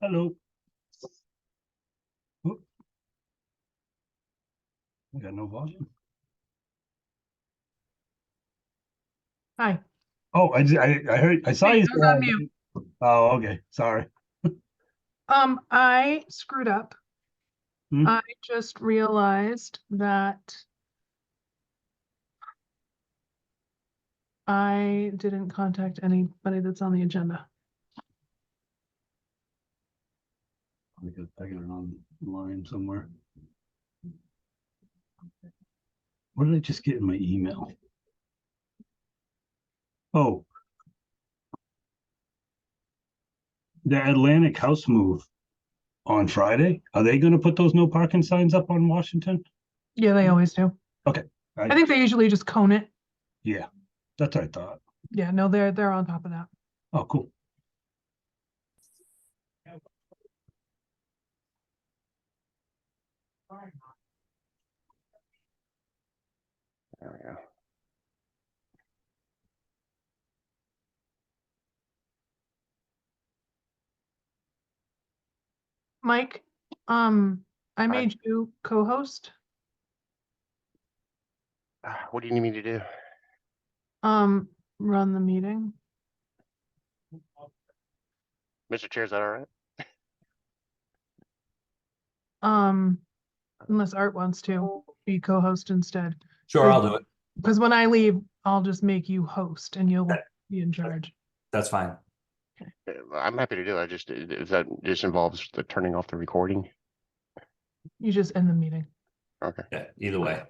Hello. Oop. I got no volume. Hi. Oh, I heard, I saw Hey, you. I was on mute. Oh, okay. Sorry. I screwed up. Hmm? I just realized that I didn't contact anybody that's on the agenda. I got it online somewhere. What did I just get in my email? Oh, the Atlantic House move on Friday. Are they going to put those no parking signs up on Washington? Yeah, they always do. Okay. I think they usually just cone it. Yeah, that's what I thought. Yeah, no, they're on top of that. Oh, cool. There we go. Mike, I made you co-host. What do you need me to do? Run the meeting. Mr. Chair, is that all right? Unless Art wants to be co-host instead. Sure, I'll do it. Because when I leave, I'll just make you host and you'll be in charge. That's fine. I'm happy to do it. If that just involves the turning off the recording. You just end the meeting. Okay. Yeah, either way.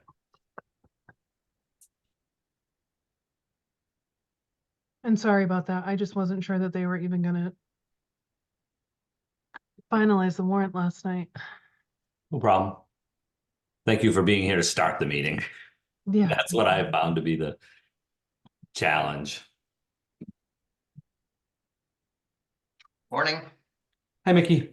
And sorry about that. I just wasn't sure that they were even gonna finalize the warrant last night. No problem. Thank you for being here to start the meeting. Yeah. That's what I found to be the challenge. Morning. Hi, Mickey.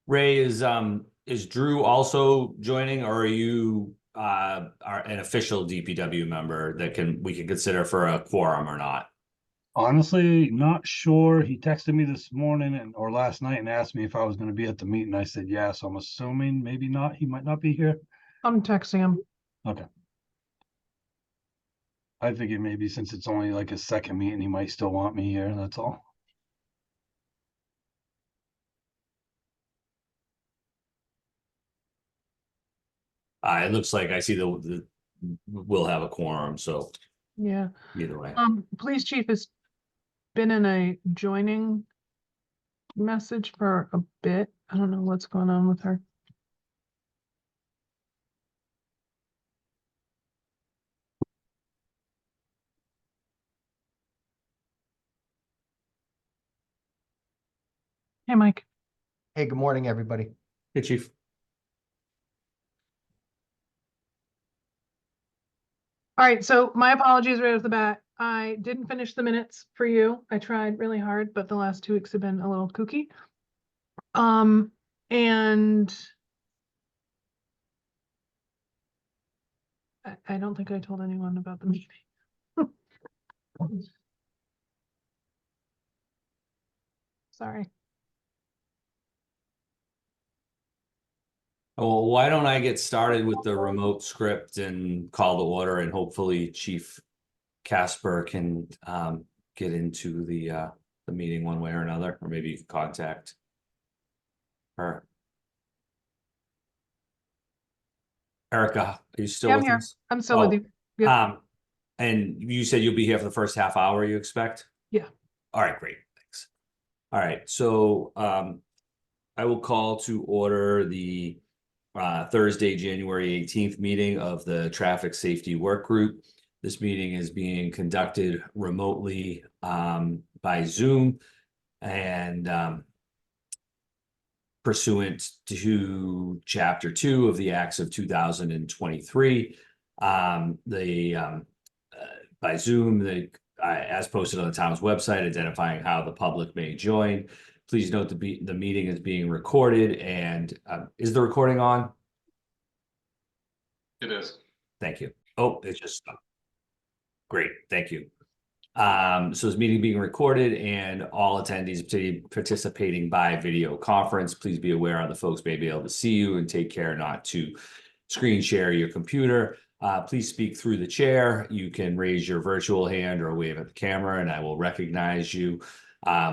Ray, is Drew also joining, or are you are an official DPW member that we can consider for a quorum or not? Honestly, not sure. He texted me this morning or last night and asked me if I was going to be at the meeting. I said yes. So I'm assuming maybe not. He might not be here. I'm texting him. Okay. I figured maybe since it's only like a second meeting, he might still want me here. That's all. It looks like I see we'll have a quorum, so Yeah. either way. Police chief has been in a joining message for a bit. I don't know what's going on with her. Hey, Mike. Hey, good morning, everybody. Hey, Chief. All right, so my apologies right off the bat. I didn't finish the minutes for you. I tried really hard, but the last 2 weeks have been a little kooky. And I don't think I told anyone about the meeting. Sorry. Well, why don't I get started with the remote script and call the order, and hopefully Chief Casper can get into the meeting one way or another, or maybe you can contact her. Erica, are you still Yeah, I'm with here. us? I'm still with you. Yep. And you said you'll be here for the first half hour, you expect? Yeah. All right, great, thanks. All right, so I will call to order the Thursday, January 18th meeting of the Traffic Safety Work Group. This meeting is being conducted remotely by Zoom and pursuant to Chapter 2 of the Acts of 2023. By Zoom, as posted on the town's website, identifying how the public may join. Please note the meeting is being recorded, and is the recording on? It is. Thank you. Oh, it's just great. Thank you. So this meeting being recorded and all attendees participating by video conference, please be aware other folks may be able to see you, and take care not to screen share your computer. Please speak through the chair. You can raise your virtual hand or wave at the camera and I will recognize you.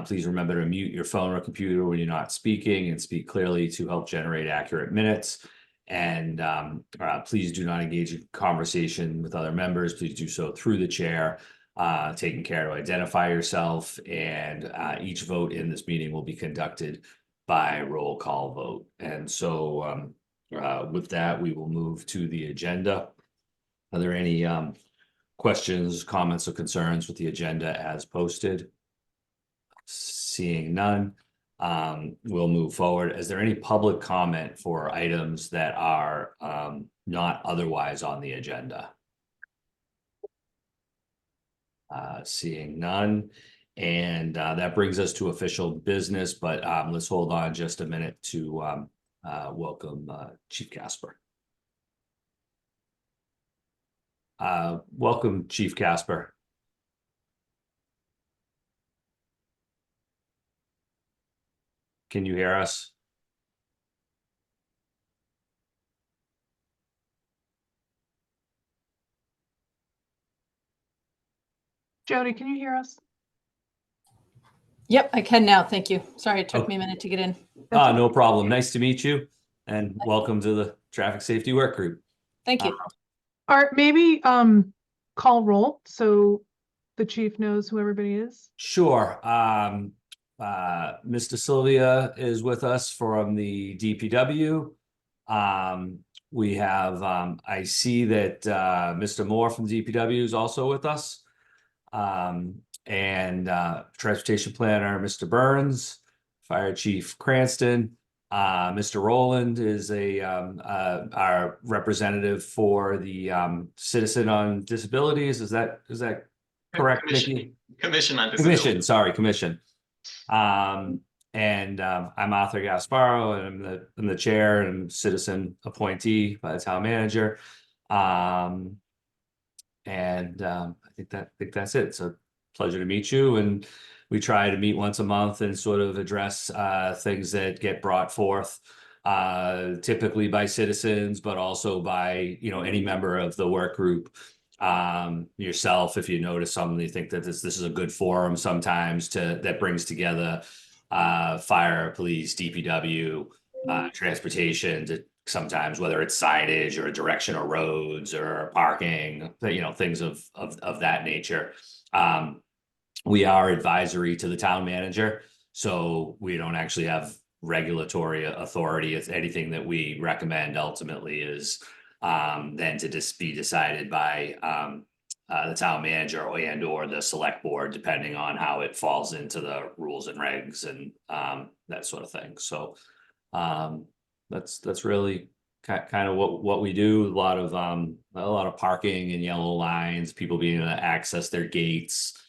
Please remember to mute your phone or computer when you're not speaking, and speak clearly to help generate accurate minutes. And please do not engage in conversation with other members. Please do so through the chair, taking care to identify yourself. And each vote in this meeting will be conducted by roll call vote. And so with that, we will move to the agenda. Are there any questions, comments, or concerns with the agenda as posted? Seeing none, we'll move forward. Is there any public comment for items that are not otherwise on the agenda? Seeing none, and that brings us to official business, but let's hold on just a minute to welcome Chief Casper. Welcome, Chief Casper. Can you hear us? Jody, can you hear us? Yep, I can now. Thank you. Sorry, it took me a minute to get in. No problem. Nice to meet you, and welcome to the Traffic Safety Work Group. Thank you. Art, maybe call roll so the chief knows who everybody is. Sure. Mr. Sylvia is with us from the DPW. We have, I see that Mr. Moore from the DPW is also with us. And Transportation Planner, Mr. Burns, Fire Chief Cranston. Mr. Rowland is our representative for the Citizen on Disabilities. Is that correct, Nikki? Commission on Disability. Commission. And I'm Arthur Gasparo, and I'm the chair and citizen appointee by the town manager. I think that's it. It's a pleasure to meet you, and we try to meet once a month and sort of address things that get brought forth, typically by citizens, but also by any member of the work group. Yourself, if you notice something, you think that this is a good forum sometimes that brings together fire, police, DPW, transportation, to sometimes whether it's signage or direction of roads or parking, things of that nature. We are advisory to the town manager, so we don't actually have regulatory authority. It's anything that we recommend ultimately is then to just be decided by the town manager or the select board, depending on how it falls into the rules and regs and that sort of thing. So that's really kind of what we do. A lot of parking and yellow lines, people being able to access their gates,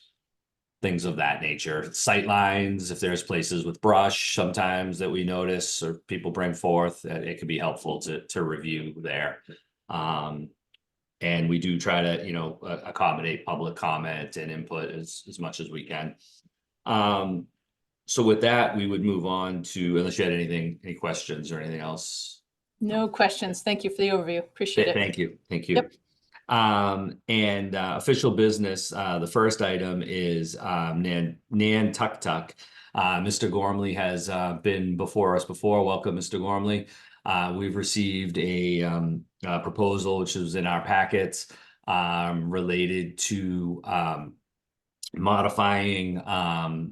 things of that nature. Sight lines, if there's places with brush sometimes that we notice or people bring forth, it can be helpful to review there. And we do try to accommodate public comment and input as much as we can. So with that, we would move on to, unless you had any questions or anything else. No questions. Thank you for the overview. Appreciate it. Thank you. Yep. And official business, the first item is Nan Tuk Tuk. Mr. Gormley has been before us before. Welcome, Mr. Gormley. We've received a proposal, which is in our packets, related to modifying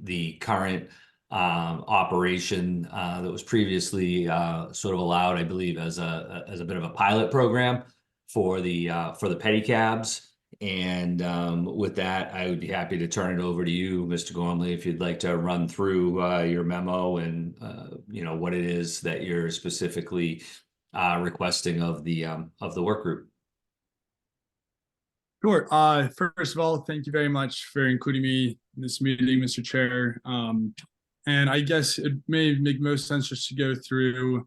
the current operation that was previously sort of allowed, I believe, as a bit of a pilot program for the pedicabs. And with that, I would be happy to turn it over to you, Mr. Gormley, if you'd like to run through your memo and what it is that you're specifically requesting of the work group. Sure. First of all, thank you very much for including me in this meeting, Mr. Chair. And I guess it may make most sense just to go through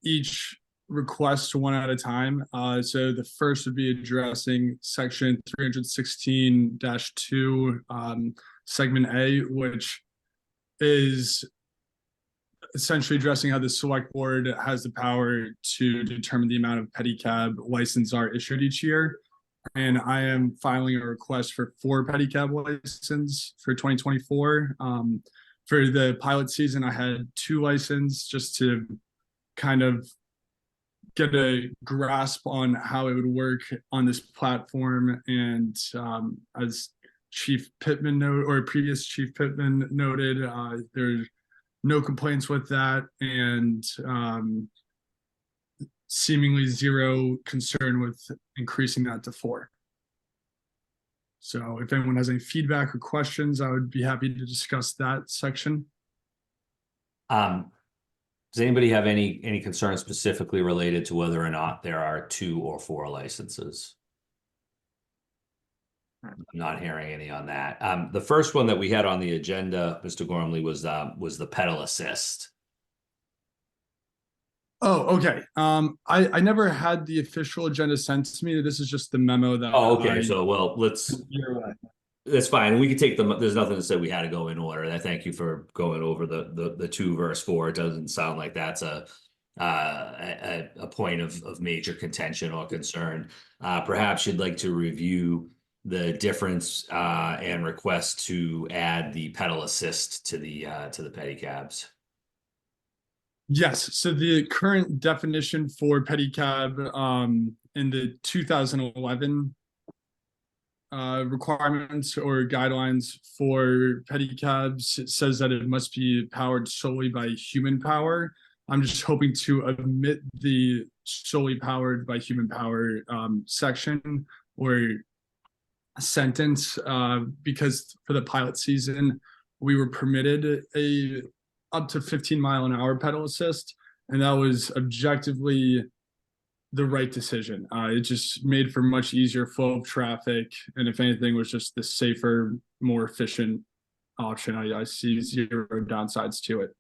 each requests one at a time. So the first would be addressing section 316-2, segment A, which is essentially addressing how the select board has the power to determine the amount of pedicab licenses are issued each year. And I am filing a request for 4 pedicab licenses for 2024. For the pilot season, I had 2 licenses just to kind of get a grasp on how it would work on this platform. And as Chief Pittman noted, or previous Chief Pittman noted, there's no complaints with that, and seemingly zero concern with increasing that to 4. So if anyone has any feedback or questions, I would be happy to discuss that section. Does anybody have any concerns specifically related to whether or not there are 2 or 4 licenses? I'm not hearing any on that. The first one that we had on the agenda, Mr. Gormley, was the pedal assist. Oh, okay. I never had the official agenda sent to me. This is just the memo that. Oh, okay. So, well, You're right. that's fine. We can take them. There's nothing to say we had to go in order. I thank you for going over the 2 versus 4. It doesn't sound like that's a point of major contention or concern. Perhaps you'd like to review the difference and request to add the pedal assist to the pedicabs. Yes. So the current definition for pedicab in the 2011 requirements or guidelines for pedicabs, it says that it must be powered solely by human power. I'm just hoping to omit the solely powered by human power section or sentence because for the pilot season, we were permitted a up to 15-mile-an-hour pedal assist, and that was objectively the right decision. It just made for much easier flow of traffic, and if anything, was just the safer, more efficient option. I see zero downsides to it.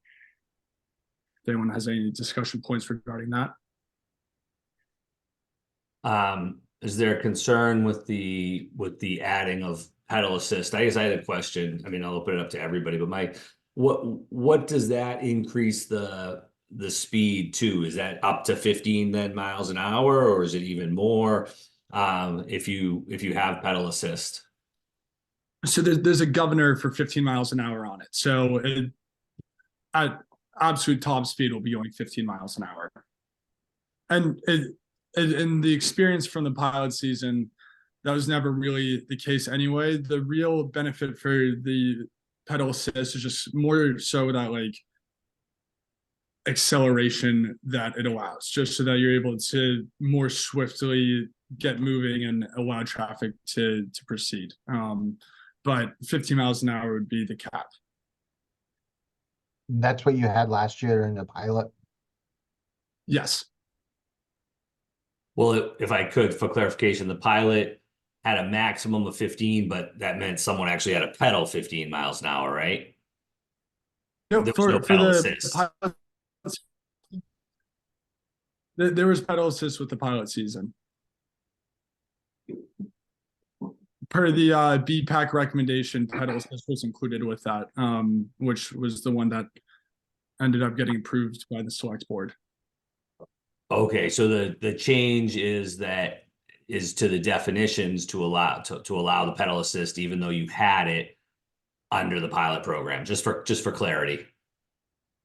If anyone has any discussion points regarding that. Is there a concern with the adding of pedal assist? I guess I had a question. I mean, I'll open it up to everybody, but what does that increase the speed to? Is that up to 15 then miles an hour, or is it even more if you have pedal assist? So there's a governor for 15 miles an hour on it. So at absolute top speed will be going 15 miles an hour. And in the experience from the pilot season, that was never really the case anyway. The real benefit for the pedal assist is just more so that like acceleration that it allows, just so that you're able to more swiftly get moving and allow traffic to proceed. But 15 miles an hour would be the cap. That's what you had last year in the pilot? Yes. Well, if I could, for clarification, the pilot had a maximum of 15, but that meant someone actually had to pedal 15 miles an hour, right? No, There was no pedal assist. pilot, there was pedal assist with the pilot season. Per the BPAC recommendation, pedal assist was included with that, which was the one that ended up getting approved by the select board. Okay, so the change is to the definitions to allow the pedal assist, even though you had it under the pilot program, just for clarity.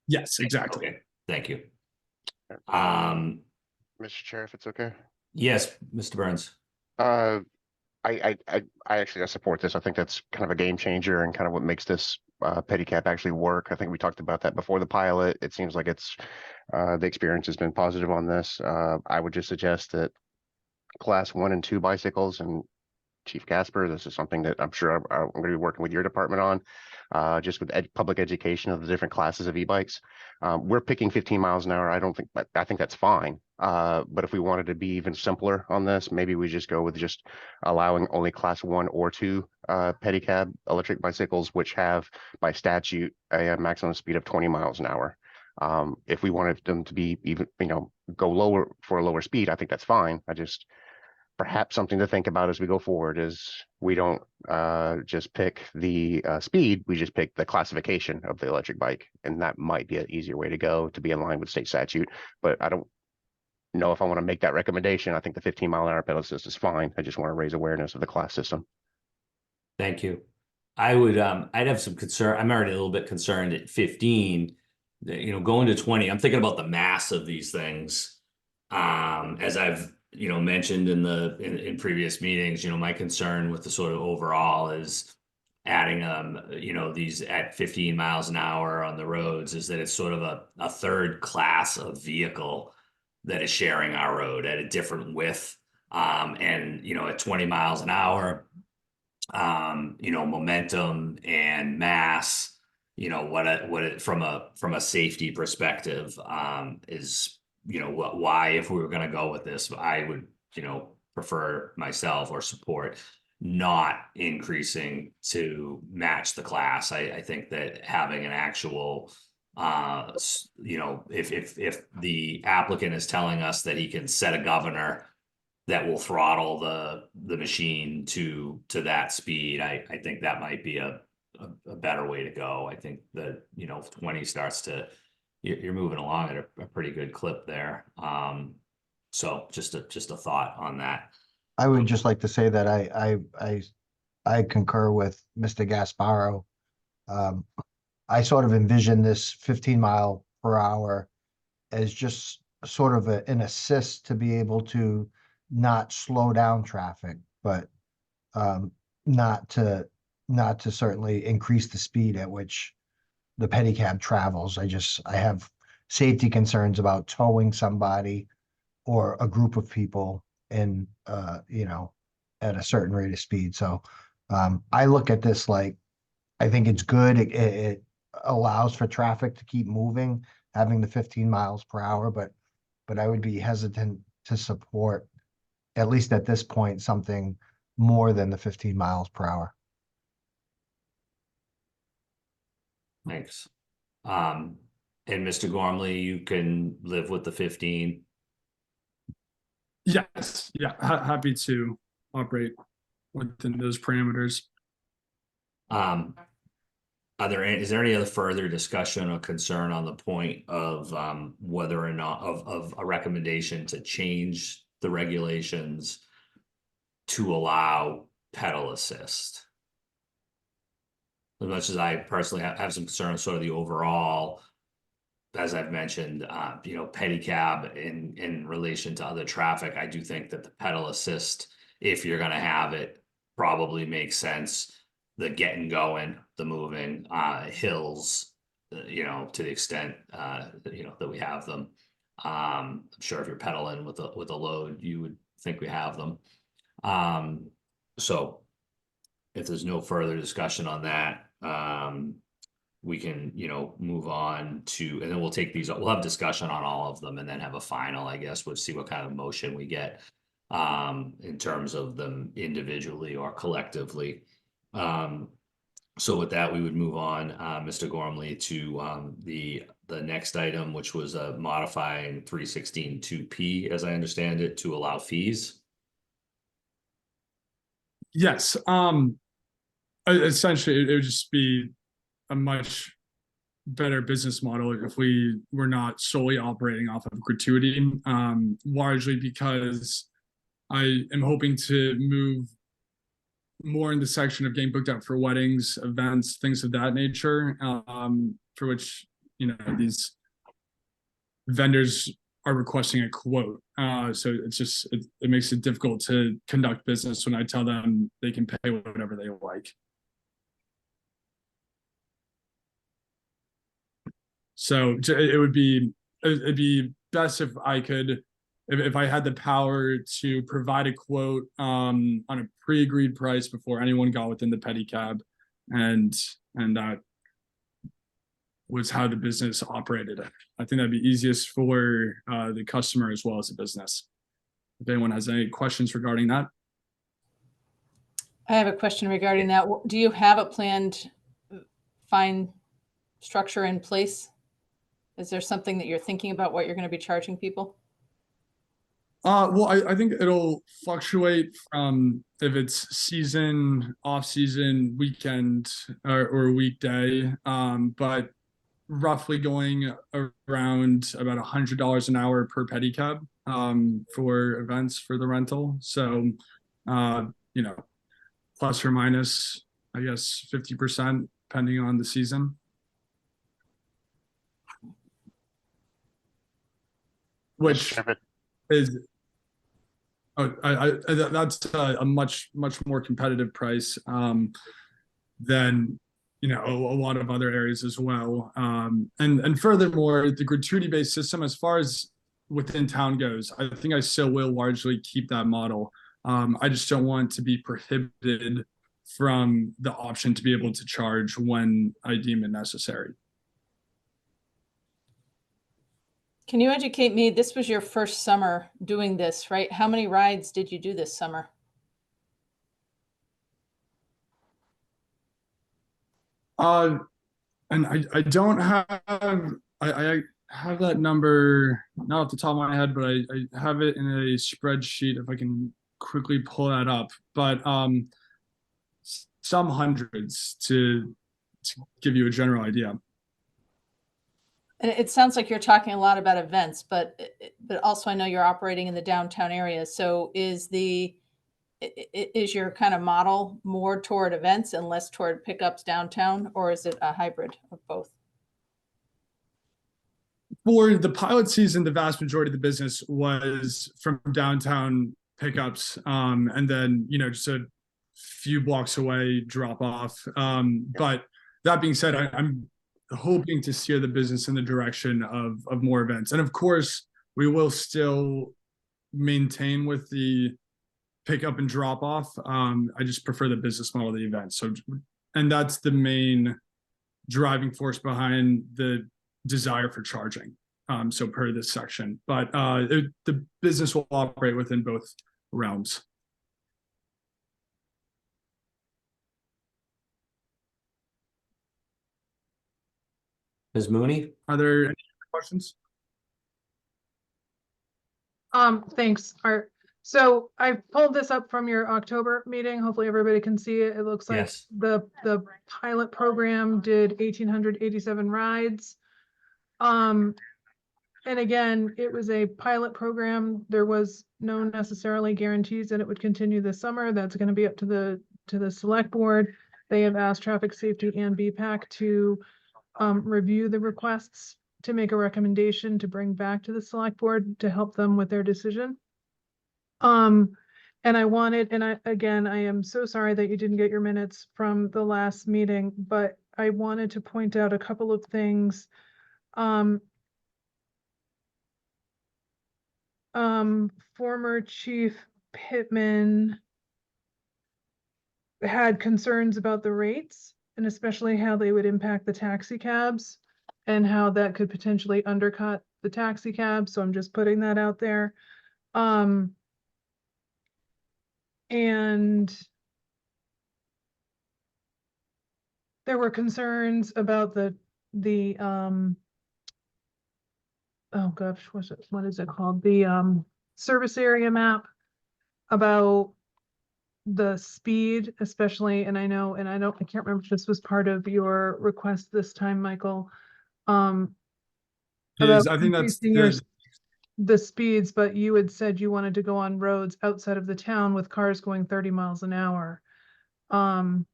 Yes, exactly. Okay, thank you. Mr. Chair, if it's okay. Yes, Mr. Burns. I actually support this. I think that's kind of a game changer and kind of what makes this pedicab actually work. I think we talked about that before the pilot. It seems like it's the experience has been positive on this. I would just suggest that class 1 and 2 bicycles, and Chief Casper, this is something that I'm sure I'm going to be working with your department on, just with public education of the different classes of e-bikes. We're picking 15 miles an hour. I think that's fine. But if we wanted to be even simpler on this, maybe we just go with just allowing only class 1 or 2 pedicab electric bicycles, which have by statute a maximum speed of 20 miles an hour. If we wanted them to be even, go lower for a lower speed, I think that's fine. Perhaps something to think about as we go forward is we don't just pick the speed, we just pick the classification of the electric bike. And that might be an easier way to go to be in line with state statute. But I don't know if I want to make that recommendation. I think the 15-mile-an-hour pedal assist is fine. I just want to raise awareness of the class system. Thank you. I'd have some concern. I'm already a little bit concerned at 15, going to 20. I'm thinking about the mass of these things. As I've, mentioned in previous meetings, my concern with the sort of overall is adding, these at 15 miles an hour on the roads is that it's sort of a third class of vehicle that is sharing our road at a different width. And, at 20 miles an hour, momentum and mass, from a safety perspective, is, why, if we were going to go with this, I would, prefer myself or support not increasing to match the class. I think that having an actual, if the applicant is telling us that he can set a governor that will throttle the machine to that speed, I think that might be a better way to go. I think that 20 starts to, you're moving along at a pretty good clip there. So just a thought on that. I would just like to say that I concur with Mr. Gasparo. I sort of envision this 15-mile-per-hour as just sort of an assist to be able to not slow down traffic, but not to certainly increase the speed at which the pedicab travels. I have safety concerns about towing somebody or a group of people in at a certain rate of speed. So I look at this like, I think it's good. It allows for traffic to keep moving, having the 15 miles per hour, but I would be hesitant to support, at least at this point, something more than the 15 miles per hour. Thanks. And Mr. Gormley, you can live with the 15. Yes, yeah, happy to operate within those parameters. Is there any other further discussion or concern on the point of whether or not of a recommendation to change the regulations to allow pedal assist? As much as I personally have some concern on sort of the overall, as I've mentioned, pedicab in relation to other traffic, I do think that the pedal assist, if you're going to have it, probably makes sense. The getting going, the moving, hills, to the extent, that we have them. I'm sure if you're pedaling with a load, you would think we have them. So if there's no further discussion on that, we can, move on to, and then we'll take these, we'll have discussion on all of them and then have a final, I guess. We'll see what kind of motion we get in terms of them individually or collectively. So with that, we would move on, Mr. Gormley, to the next item, which was modifying 316(2)P, as I understand it, to allow fees. Yes, essentially it would just be a much better business model if we were not solely operating off of gratuity, largely because I am hoping to move more in the section of getting booked out for weddings, events, things of that nature, for which, these vendors are requesting a quote. So it's just, it makes it difficult to conduct business when I tell them they can pay whatever they like. So it'd be best if I could, if I had the power to provide a quote on a pre-agreed price before anyone got within the pedicab, and that was how the business operated. I think that'd be easiest for the customer as well as the business. If anyone has any questions regarding that. I have a question regarding that. Do you have a planned fine structure in place? Is there something that you're thinking about what you're going to be charging people? Well, I think it'll fluctuate from if it's season, off season, weekend, or weekday. But roughly going around about $100 an hour per pedicab for events for the rental. So, you know, plus or minus, I guess 50% depending on the season. Which is that's a much more competitive price than a lot of other areas as well. And furthermore, the gratuity based system, as far as within town goes, I think I still will largely keep that model. I just don't want to be prohibited from the option to be able to charge when I deem it necessary. Can you educate me? This was your first summer doing this, right? How many rides did you do this summer? And I don't have I have that number not off the top of my head, but I have it in a spreadsheet if I can quickly pull that up. But some hundreds to give you a general idea. And it sounds like you're talking a lot about events, but also I know you're operating in the downtown area. So is your kind of model more toward events and less toward pickups downtown, or is it a hybrid of both? For the pilot season, the vast majority of the business was from downtown pickups, and then just a few blocks away drop off. But that being said, I'm hoping to steer the business in the direction of more events, and of course, we will still maintain with the pickup and drop off. I just prefer the business model of the event. So, and that's the main driving force behind the desire for charging. So per this section, but the business will operate within both realms. Ms. Mooney? Are there any questions? Thanks, Art. So I pulled this up from your October meeting. Hopefully everybody can see it. It looks like Yes. the pilot program did 1,887 rides. And again, it was a pilot program. There was no necessarily guarantees that it would continue this summer. That's going to be up to the select board. They have asked traffic safety and BPAC to review the requests to make a recommendation to bring back to the select board to help them with their decision. And I am so sorry that you didn't get your minutes from the last meeting, but I wanted to point out a couple of things. Former Chief Pittman had concerns about the rates and especially how they would impact the taxi cabs and how that could potentially undercut the taxi cab. So I'm just putting that out there. And there were concerns about the oh gosh, what is it called? The service area map, about the speed, especially, and I can't remember if this was part of your request this time, Michael. About I think that's increasing the speeds, but you had said you wanted to go on roads outside of the town with cars going 30 miles an hour. And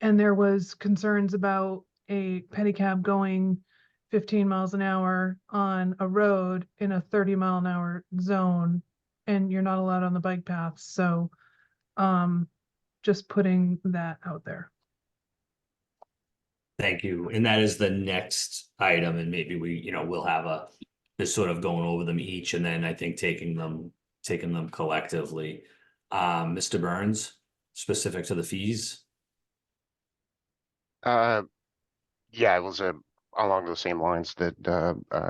there was concerns about a pedicab going 15 miles an hour on a road in a 30-mile-an-hour zone, and you're not allowed on the bike path. So just putting that out there. Thank you. And that is the next item, and maybe we'll have just sort of going over them each, and then I think taking them collectively. Mr. Burns, specific to the fees. Yeah, it was along those same lines that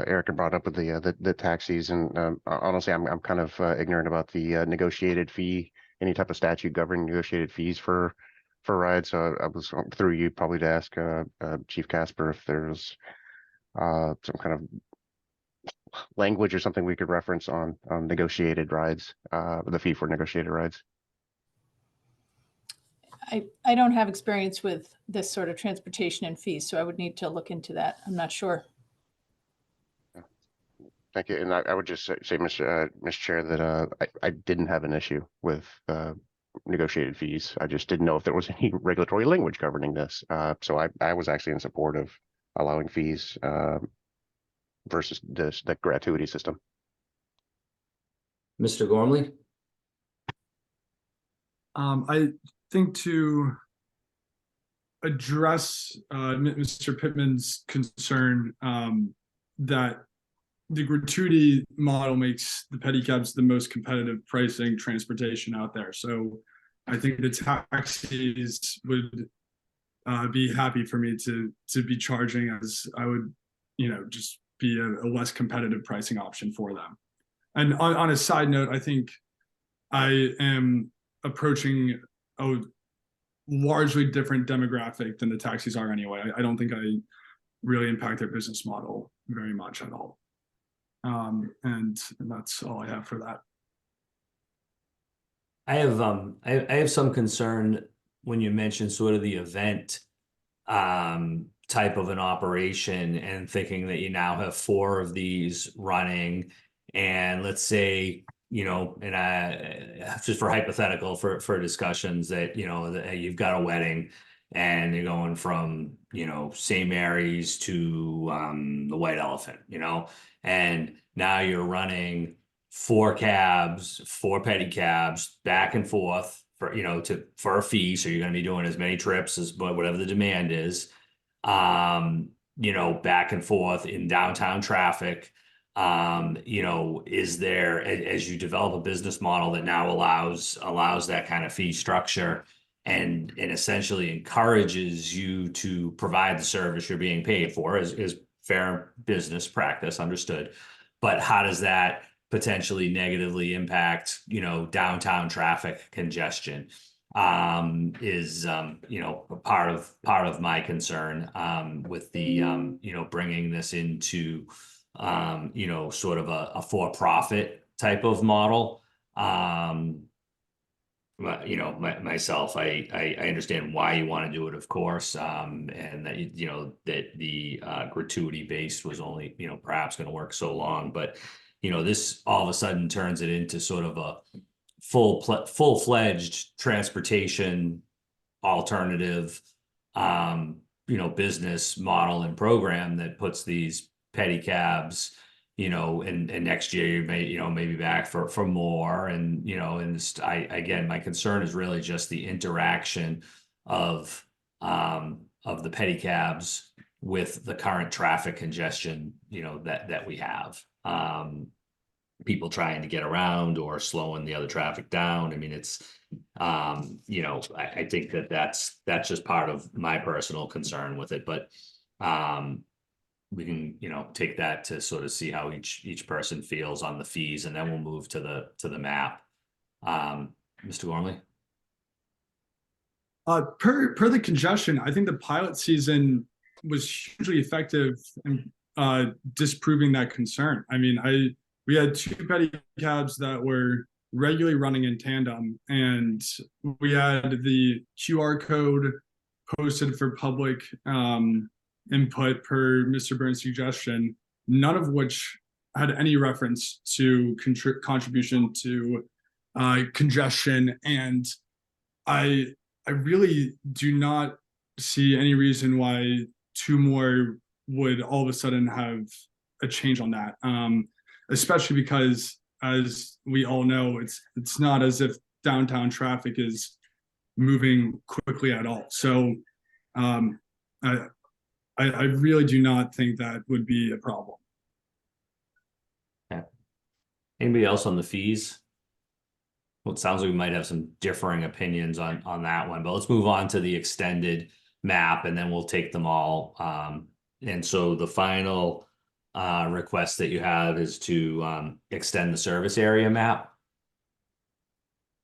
Erica brought up with the taxis, and honestly, I'm kind of ignorant about the negotiated fee, any type of statute governing negotiated fees for rides. So I was through you probably to ask Chief Casper if there's some kind of language or something we could reference on negotiated rides, the fee for negotiated rides. I don't have experience with this sort of transportation and fees, so I would need to look into that. I'm not sure. Thank you. And I would just say, Mr. Chair, that I didn't have an issue with negotiated fees. I just didn't know if there was any regulatory language governing this. So I was actually in support of allowing fees versus the gratuity system. Mr. Gormley? I think to address Mr. Pittman's concern that the gratuity model makes the pedicabs the most competitive pricing transportation out there. So I think the taxis would be happy for me to be charging, as I would, just be a less competitive pricing option for them. And on a side note, I think I am approaching a largely different demographic than the taxis are anyway. I don't think I really impact their business model very much at all. And that's all I have for that. I have some concern when you mention sort of the event type of an operation, and thinking that you now have 4 of these running, and let's say, and I just for hypothetical for discussions that, that you've got a wedding and you're going from, St. Mary's to the White Elephant, and now you're running 4 cabs, 4 pedicabs back and forth for, for a fee. So you're going to be doing as many trips as whatever the demand is, back and forth in downtown traffic. Is there, as you develop a business model that now allows that kind of fee structure, and essentially encourages you to provide the service you're being paid for, is fair business practice, understood. But how does that potentially negatively impact, downtown traffic congestion? Is part of my concern with the bringing this into sort of a for-profit type of model. Myself, I understand why you want to do it, of course, and that that the gratuity based was only perhaps going to work so long, but this all of a sudden turns it into sort of a full-fledged transportation alternative business model and program that puts these pedicabs, and next year you may, maybe back for more. And, again, my concern is really just the interaction of the pedicabs with the current traffic congestion, that we have. People trying to get around or slowing the other traffic down. I mean, it's, I think that's just part of my personal concern with it, but, we can, take that to sort of see how each person feels on the fees, and then we'll move to the map. Mr. Gormley? Per the congestion, I think the pilot season was hugely effective in disproving that concern. I mean, we had 2 pedicabs that were regularly running in tandem, and we had the QR code posted for public input per Mr. Burns' suggestion, none of which had any reference to contribution to congestion. And I really do not see any reason why 2 more would all of a sudden have a change on that. Especially because, as we all know, it's not as if downtown traffic is moving quickly at all. So I really do not think that would be a problem. Okay. Anybody else on the fees? Well, it sounds like we might have some differing opinions on that one, but let's move on to the extended map, and then we'll take them all. And so the final request that you have is to extend the service area map.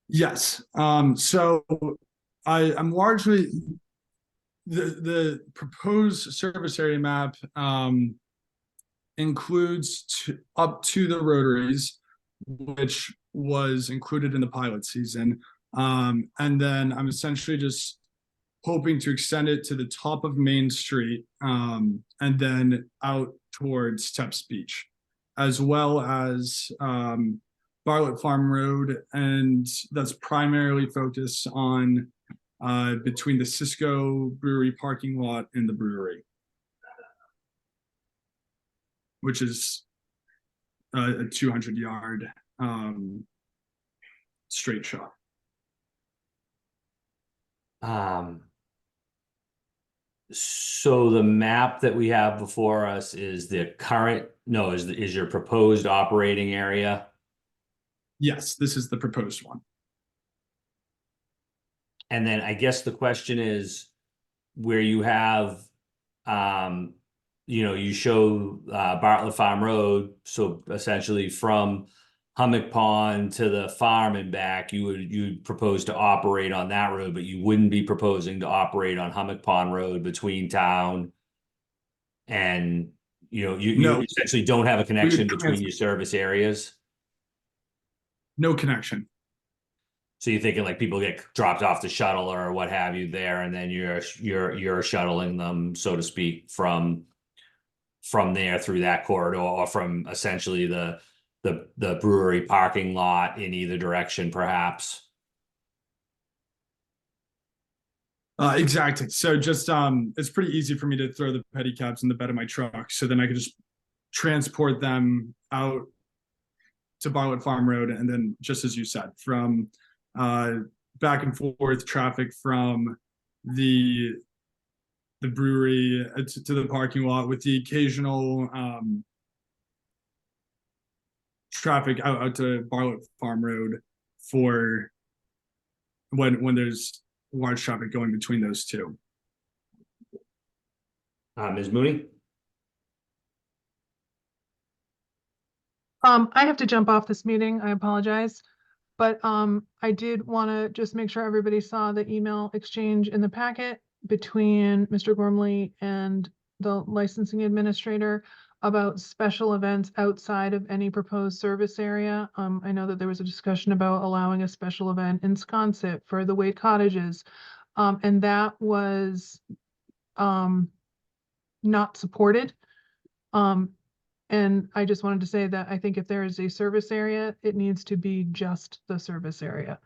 Yes. So I'm largely the proposed service area map includes up to the rotaries, which was included in the pilot season. And then I'm essentially just hoping to extend it to the top of Main Street, and then out towards Steps Beach, as well as Bartlett Farm Road, and that's primarily focused on between the Cisco Brewery parking lot and the brewery, which is a 200-yard straight shot. So the map that we have before us is the current, no, is your proposed operating area? Yes, this is the proposed one. And then I guess the question is where you have, you show Bartlett Farm Road, so essentially from Hummock Pond to the farm and back, you'd propose to operate on that road, but you wouldn't be proposing to operate on Hummock Pond Road between town and, you No. essentially don't have a connection between transfer. your service areas. No connection. So you're thinking like people get dropped off the shuttle or what have you there, and then you're shuttling them, so to speak, from there through that corridor, or from essentially the brewery parking lot in either direction, perhaps. Exactly. So just it's pretty easy for me to throw the pedicabs in the bed of my truck, so then I could just transport them out to Bartlett Farm Road, and then just as you said, from back and forth traffic from the brewery to the parking lot, with the occasional traffic out to Bartlett Farm Road for when there's large traffic going between those two. Ms. Mooney? I have to jump off this meeting. I apologize. But I did want to just make sure everybody saw the email exchange in the packet between Mr. Gormley and the licensing administrator about special events outside of any proposed service area. I know that there was a discussion about allowing a special event in Sconset for the Wade Cottages. And that was not supported. And I just wanted to say that I think if there is a service area, it needs to be just the service area.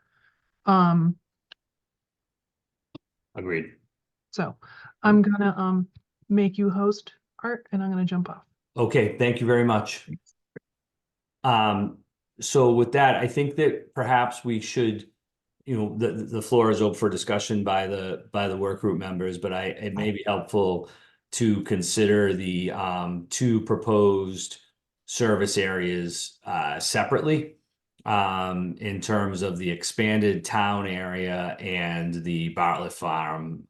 Agreed. So I'm gonna make you host, Art, and I'm gonna jump off. Okay, thank you very much. So with that, I think that perhaps we should, the floor is open for discussion by the work group members, but it may be helpful to consider the two proposed service areas separately in terms of the expanded town area and the Bartlett Farm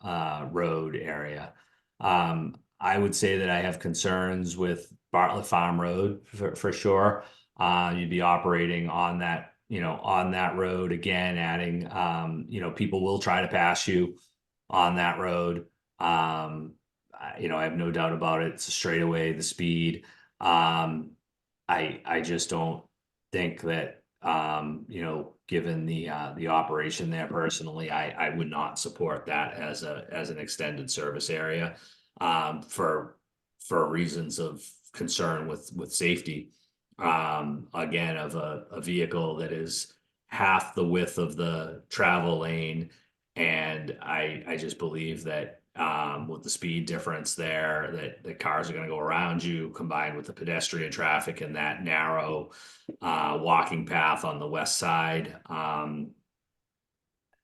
Road area. I would say that I have concerns with Bartlett Farm Road for sure. You'd be operating on that, on that road again, adding, people will try to pass you on that road. I have no doubt about it. It's a straightaway, the speed. I just don't think that, given the operation there personally, I would not support that as an extended service area, for reasons of concern with safety. Again, of a vehicle that is half the width of the travel lane. And I just believe that with the speed difference there, that the cars are going to go around you, combined with the pedestrian traffic and that narrow walking path on the west side.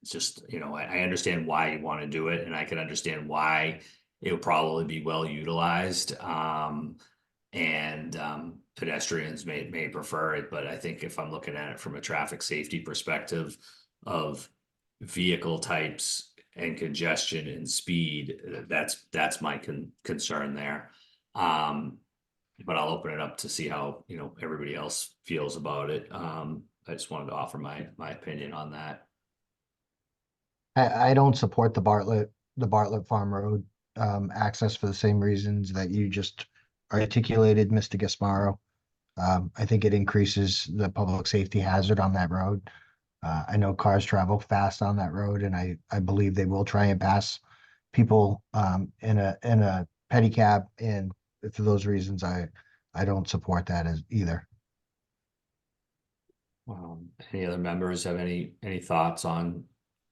It's just, I understand why you want to do it, and I can understand why it'll probably be well utilized. And pedestrians may prefer it, but I think if I'm looking at it from a traffic safety perspective of vehicle types and congestion and speed, that's my concern there. But I'll open it up to see how everybody else feels about it. I just wanted to offer my opinion on that. I don't support the Bartlett Farm Road access for the same reasons that you just articulated Mr. Gasparo. I think it increases the public safety hazard on that road. I know cars travel fast on that road, and I believe they will try and pass people in a pedicab. And for those reasons, I don't support that as either. Any other members have any thoughts on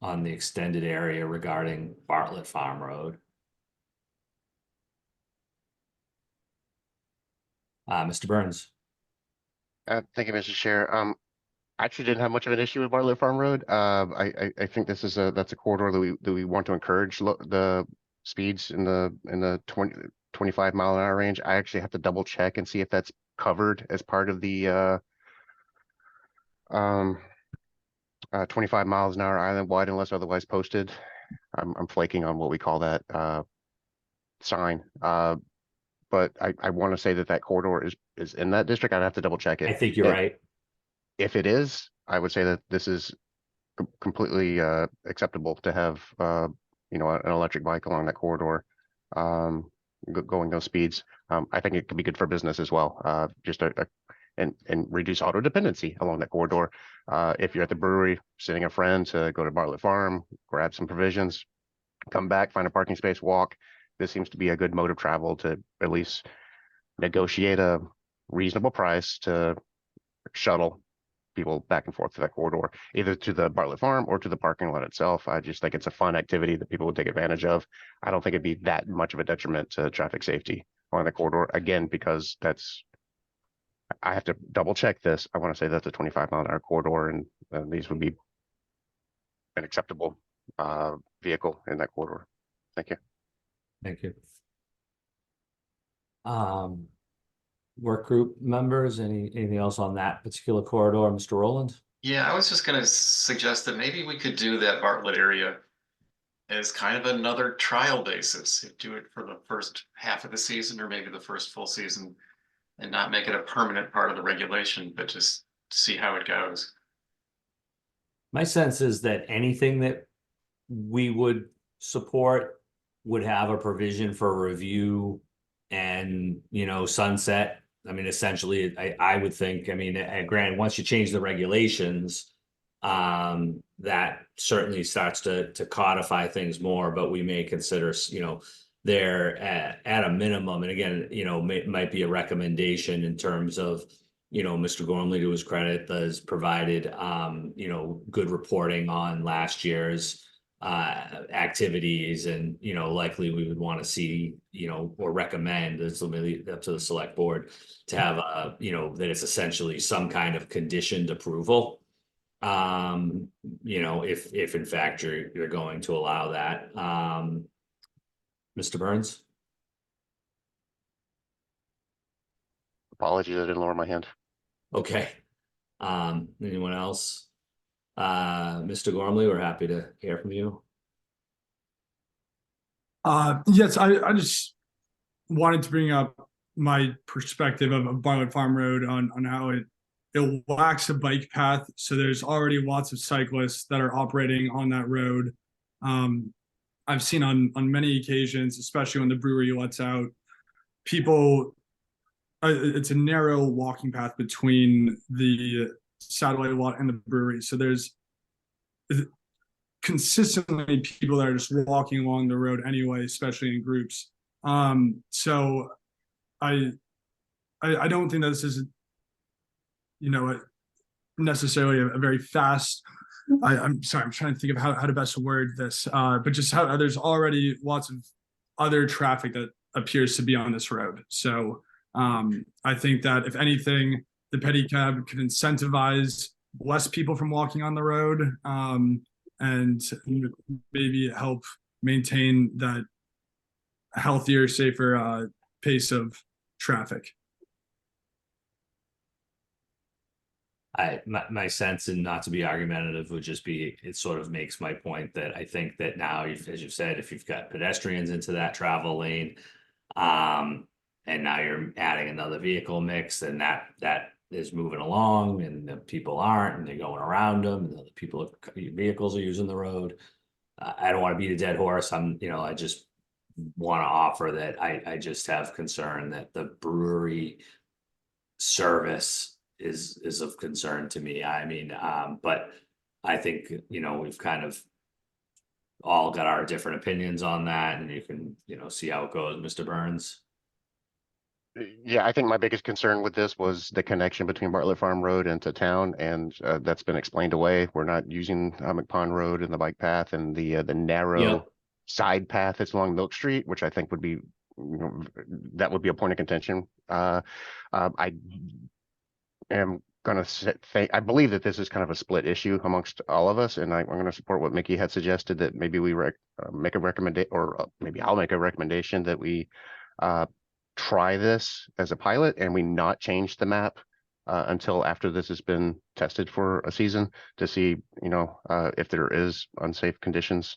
the extended area regarding Bartlett Farm Road? Mr. Burns. Thank you, Mr. Chair. I actually didn't have much of an issue with Bartlett Farm Road. I think this is that's a corridor that we want to encourage the speeds in the 25 mile an hour range. I actually have to double check and see if that's covered as part of the 25 miles an hour island wide unless otherwise posted. I'm flaking on what we call that sign. But I want to say that corridor is in that district. I'd have to double check it. I think you're right. If it is, I would say that this is completely acceptable to have an electric bike along that corridor, going those speeds. I think it could be good for business as well. Just and reduce auto dependency along that corridor. If you're at the brewery, sitting a friend to go to Bartlett Farm, grab some provisions, come back, find a parking space, walk. This seems to be a good mode of travel to at least negotiate a reasonable price to shuttle people back and forth to that corridor, either to the Bartlett Farm or to the parking lot itself. I just think it's a fun activity that people would take advantage of. I don't think it'd be that much of a detriment to traffic safety on the corridor, again, because I have to double check this. I want to say that's a 25 mile an hour corridor, and these would be an acceptable vehicle in that corridor. Thank you. Thank you. Work group members, anything else on that particular corridor, Mr. Rowland? Yeah, I was just gonna suggest that maybe we could do that Bartlett area as kind of another trial basis. Do it for the first half of the season or maybe the first full season, and not make it a permanent part of the regulation, but just see how it goes. My sense is that anything that we would support would have a provision for review and, sunset. I mean, essentially, I would think, granted, once you change the regulations, that certainly starts to codify things more, but we may consider, they're at a minimum. And again, might be a recommendation in terms of, Mr. Gormley, to his credit, has provided, good reporting on last year's activities, and likely we would want to see or recommend, it's really up to the select board, to have that it's essentially some kind of conditioned approval, if in fact you're going to allow that. Mr. Burns? Apologies, I didn't lower my hand. Okay. Anyone else? Mr. Gormley, we're happy to hear from you. Yes, I just wanted to bring up my perspective of Bartlett Farm Road on how it lacks a bike path. So there's already lots of cyclists that are operating on that road. I've seen on many occasions, especially when the brewery lets out people, it's a narrow walking path between the satellite lot and the brewery. So there's consistently people that are just walking along the road anyway, especially in groups. So I don't think that this is, necessarily a very fast, I'm sorry, I'm trying to think of how to best word this, but just how there's already lots of other traffic that appears to be on this road. So I think that if anything, the pedicab could incentivize less people from walking on the road, and maybe help maintain that healthier, safer pace of traffic. My sense, and not to be argumentative, would just be, it sort of makes my point that I think that now, as you've said, if you've got pedestrians into that travel lane, and now you're adding another vehicle mix, and that is moving along, and the people aren't, and they're going around them, and the vehicles are using the road. I don't want to beat a dead horse. I just want to offer that I just have concern that the brewery service is of concern to me. I mean, but I think, you know, we've kind of all got our different opinions on that, and you can, you know, see how it goes, Mr. Burns. Yeah, I think my biggest concern with this was the connection between Bartlett Farm Road and to town, and that's been explained away. We're not using McPond Road and the bike path and the narrow Yep. side path that's along Milk Street, which I think would be, you know, that would be a point of contention. I am gonna say, I believe that this is kind of a split issue amongst all of us, and I'm gonna support what Mickey had suggested, that maybe we make a recommendation, or maybe I'll make a recommendation that we try this as a pilot and we not change the map until after this has been tested for a season, to see, you know, if there is unsafe conditions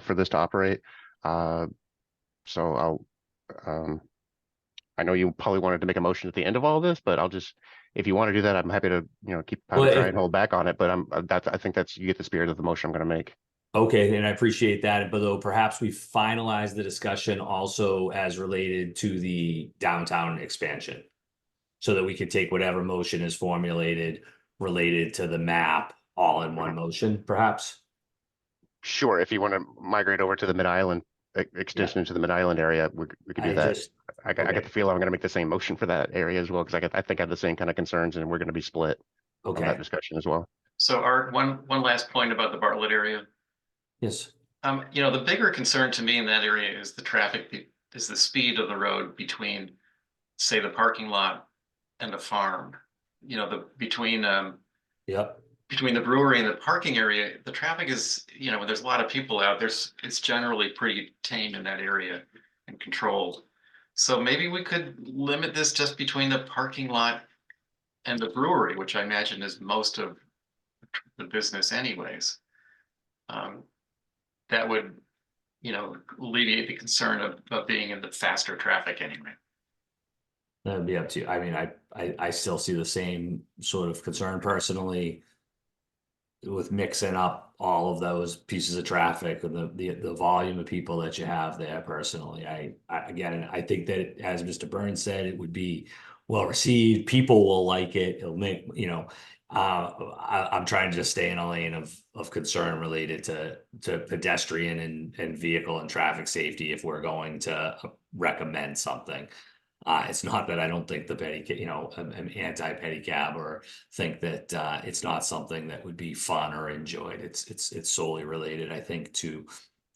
for this to operate. So I know you probably wanted to make a motion at the end of all this, but I'll just, if you want to do that, I'm happy to, you know, keep powder dry and hold back on it. But I think that's, you get the spirit of the motion I'm going to make. Okay, and I appreciate that, but though perhaps we finalize the discussion also as related to the downtown expansion. So that we could take whatever motion is formulated related to the map all in one motion, perhaps? Sure, if you want to migrate over to the Mid-Island extension into the Mid-Island area, we could do that. I got the feel I'm going to make the same motion for that area as well, because I think I have the same kind of concerns, and we're going to be split on that discussion as well. So Art, one last point about the Bartlett area. Yes. You know, the bigger concern to me in that area is the traffic, is the speed of the road between, say, the parking lot and the farm. You know, between the brewery and the parking area, the traffic is, you know, there's a lot of people out there. It's generally pretty tame in that area and controlled. So maybe we could limit this just between the parking lot and the brewery, which I imagine is most of the business anyways. That would, you know, alleviate the concern of being in the faster traffic anyway. That'd be up to you. I mean, I still see the same sort of concern personally with mixing up all of those pieces of traffic and the volume of people that you have there personally. I think that, as Mr. Burns said, it would be well received. People will like it. It'll make, you know, I'm trying to just stay in a lane of concern related to pedestrian and vehicle and traffic safety if we're going to recommend something. It's not that I don't think the pedicab, you know, I'm anti-pedicab or think that it's not something that would be fun or enjoyed. It's solely related, I think, to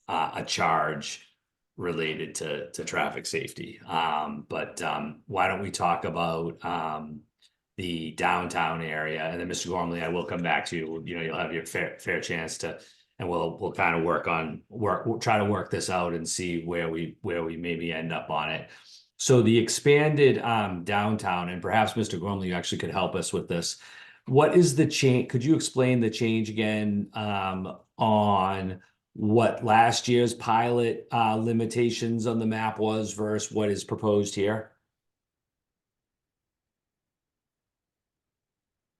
a charge related to traffic safety. But why don't we talk about the downtown area, and then Mr. Gormley, I will come back to you. You know, you'll have your fair chance to, and we'll kind of we'll try to work this out and see where we maybe end up on it. So the expanded downtown, and perhaps Mr. Gormley, you actually could help us with this. What is the change? Could you explain the change again on what last year's pilot limitations on the map was versus what is proposed here?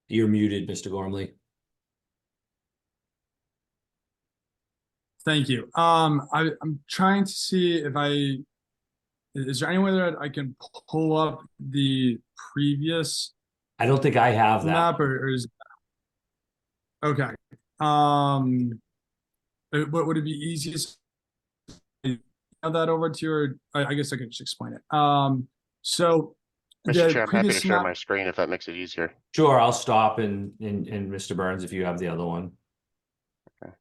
You're muted, Mr. Gormley. Thank you. I'm trying to see if is there any way that I can pull up the previous I don't think I have that map, or is okay. What would it be easiest? Have that over to your, I guess I could just explain it. So Mr. Chair, I'm happy to previous share map, my screen if that makes it easier. Sure, I'll stop and Mr. Burns, if you have the other one. Okay.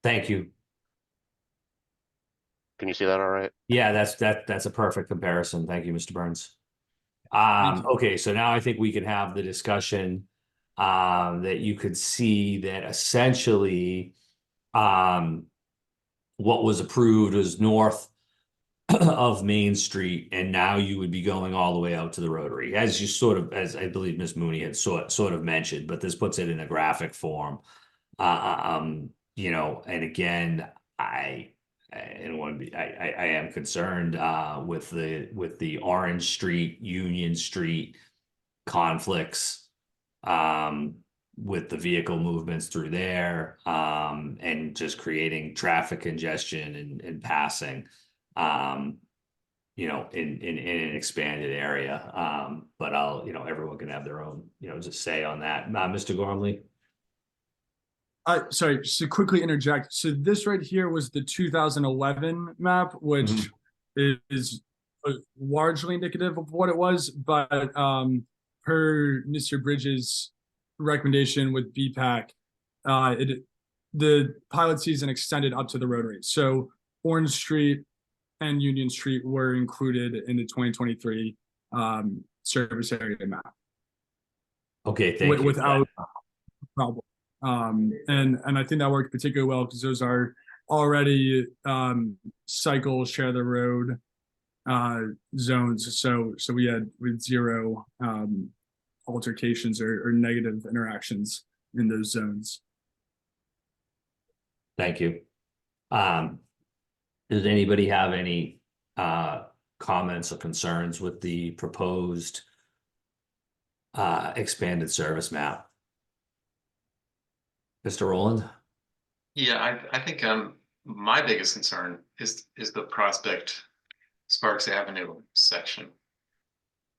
Thank you. Can you see that all right? Yeah, that's a perfect comparison. Thank you, Mr. Burns. Thank you. Okay, so now I think we can have the discussion that you could see that essentially what was approved was north of Main Street, and now you would be going all the way out to the Rotary, as you sort of, as I believe Ms. Mooney had sort of mentioned, but this puts it in a graphic form. You know, and again, I am concerned with the Orange Street, Union Street conflicts. with the vehicle movements through there, and just creating traffic congestion and passing, you know, in an expanded area. But everyone can have their own, just say on that. Mr. Gormley? Sorry, just to quickly interject. So this right here was the 2011 map, which is largely indicative of what it was, but per Mr. Bridges' recommendation with BPAC, the pilot season extended up to the rotary. So Orange Street and Union Street were included in the 2023 service area map. Okay, thank you. Without problem. And I think that worked particularly well because those are already cycle share the road zones. So we had with zero altercations or negative interactions in those zones. Thank you. Does anybody have any comments or concerns with the proposed expanded service map? Mr. Rowland? Yeah, I think my biggest concern is the Prospect Sparks Avenue section.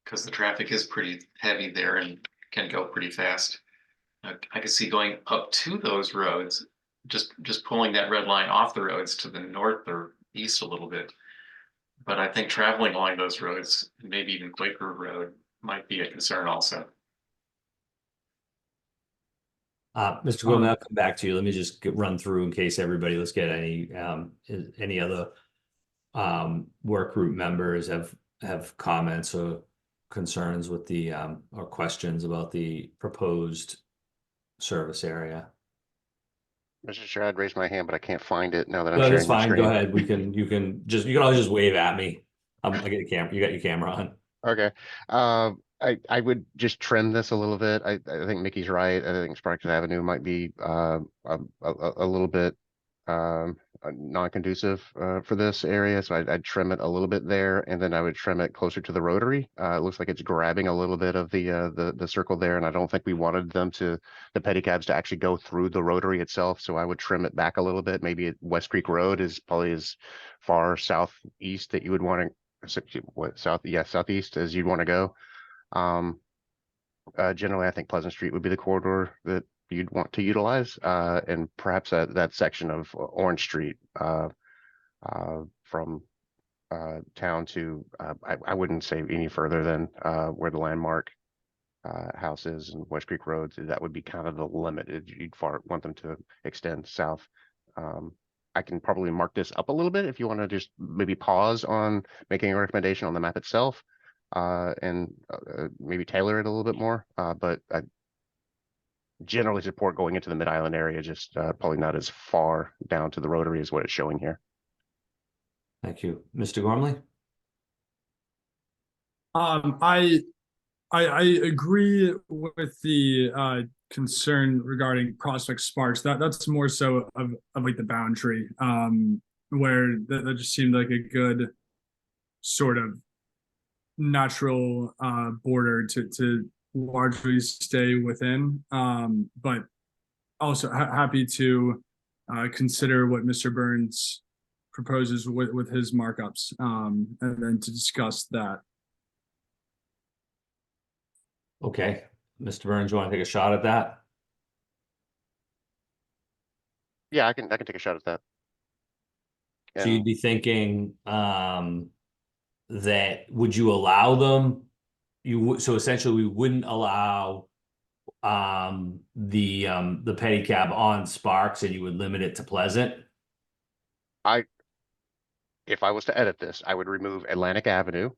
Because the traffic is pretty heavy there and can go pretty fast. I could see going up to those roads, just pulling that red line off the roads to the north or east a little bit. But I think traveling along those roads, maybe even Quaker Road, might be a concern also. Mr. Gorman, I'll come back to you. Let me just run through in case everybody, let's get any other work group members have comments or concerns with the or questions about the proposed service area. Mr. Chair, I'd raise my hand, but I can't find it now that I'm No, sharing that's my fine. screen. Go ahead. You can always just wave at me. I get a camera. You got your camera on. Okay. I would just trim this a little bit. I think Mickey's right. I think Sparks Avenue might be a little bit non-conducive for this area. So I'd trim it a little bit there, and then I would trim it closer to the rotary. It looks like it's grabbing a little bit of the circle there, and I don't think we wanted the pedicabs to actually go through the rotary itself. So I would trim it back a little bit. Maybe at West Creek Road is probably as far southeast that you would want to southeast as you'd want to go. Generally, I think Pleasant Street would be the corridor that you'd want to utilize, and perhaps that section of Orange Street from town to I wouldn't say any further than where the landmark house is and West Creek Road. That would be kind of the limit. You'd want them to extend south. I can probably mark this up a little bit if you want to just maybe pause on making a recommendation on the map itself, and maybe tailor it a little bit more. But I generally support going into the Mid-Island area, just probably not as far down to the rotary as what it's showing here. Thank you. Mr. Gormley? I agree with the concern regarding Prospect Sparks. That's more so of like the boundary, where that just seemed like a good sort of natural border to largely stay within. But also happy to consider what Mr. Burns proposes with his markups, and then to discuss that. Okay. Mr. Burns, you want to take a shot at that? Yeah, I can take a shot at that. So you'd be thinking that would you allow them? So essentially we wouldn't allow the pedicab on Sparks, and you would limit it to Pleasant? If I was to edit this, I would remove Atlantic Avenue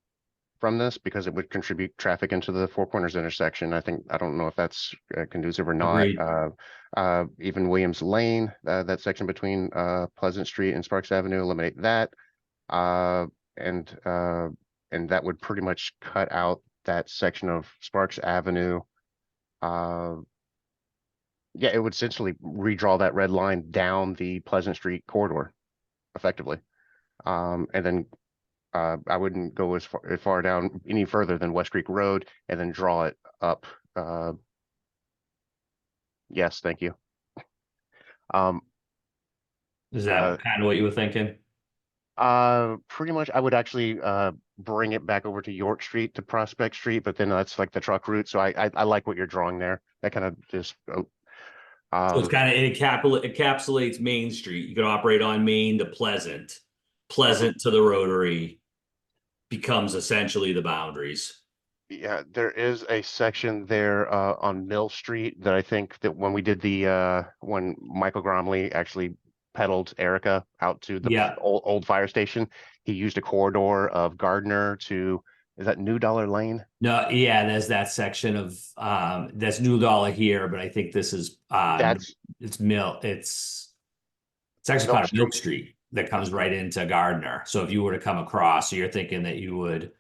from this because it would contribute traffic into the Four Corners intersection. I don't know if that's conducive or not. Agreed. Even Williams Lane, that section between Pleasant Street and Sparks Avenue, eliminate that. And that would pretty much cut out that section of Sparks Avenue. Yeah, it would essentially redraw that red line down the Pleasant Street corridor effectively. And then I wouldn't go as far down any further than West Creek Road, and then draw it up Yes, thank you. Um, Is that kind of what you were thinking? pretty much, I would actually bring it back over to York Street to Prospect Street, but then that's like the truck route. So I like what you're drawing there. That kind of just So it's kind of, it encapsulates Main Street. You can operate on Main to Pleasant, Pleasant to the Rotary becomes essentially the boundaries. yeah, there is a section there on Mill Street that I think that when we did the when Michael Gromley actually pedaled Erica out to the Yeah. old fire station, he used a corridor of Gardner to, is that New Dollar Lane? No, yeah, there's that section of that's New Dollar here, but I think this is That's it's it's actually Milk part of Milk Street. Street that comes right into Gardner. So if you were to come across, so you're thinking that you would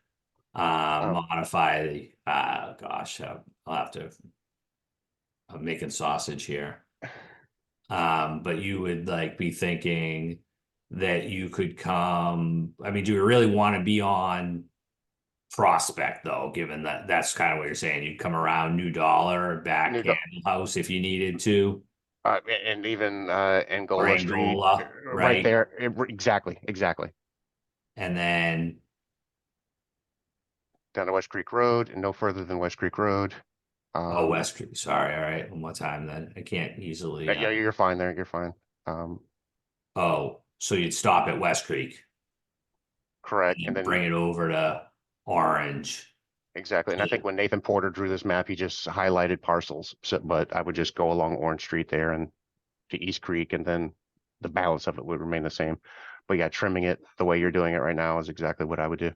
modify the gosh, I'll have to, I'm making sausage here. But you would like be thinking that you could come, I mean, do you really want to be on Prospect though, given that that's kind of what you're saying? You'd come around New Dollar, back New Do- Candle House if you needed to, and even or Angola Street, Angola, right right? there. Exactly, And then, down to West Creek Road and no further than West Creek Road. oh, West Creek, sorry, all right, one more time then. I can't easily, Yeah, you're fine there. You're fine. oh, so you'd stop at West Creek Correct. and And then then bring it over to Orange. exactly. And I think when Nathan Porter drew this map, he just highlighted parcels. So, but I would just go along Orange Street there and to East Creek, and then the balance of it would remain the same. But yeah, trimming it the way you're doing it right now is exactly what I would do.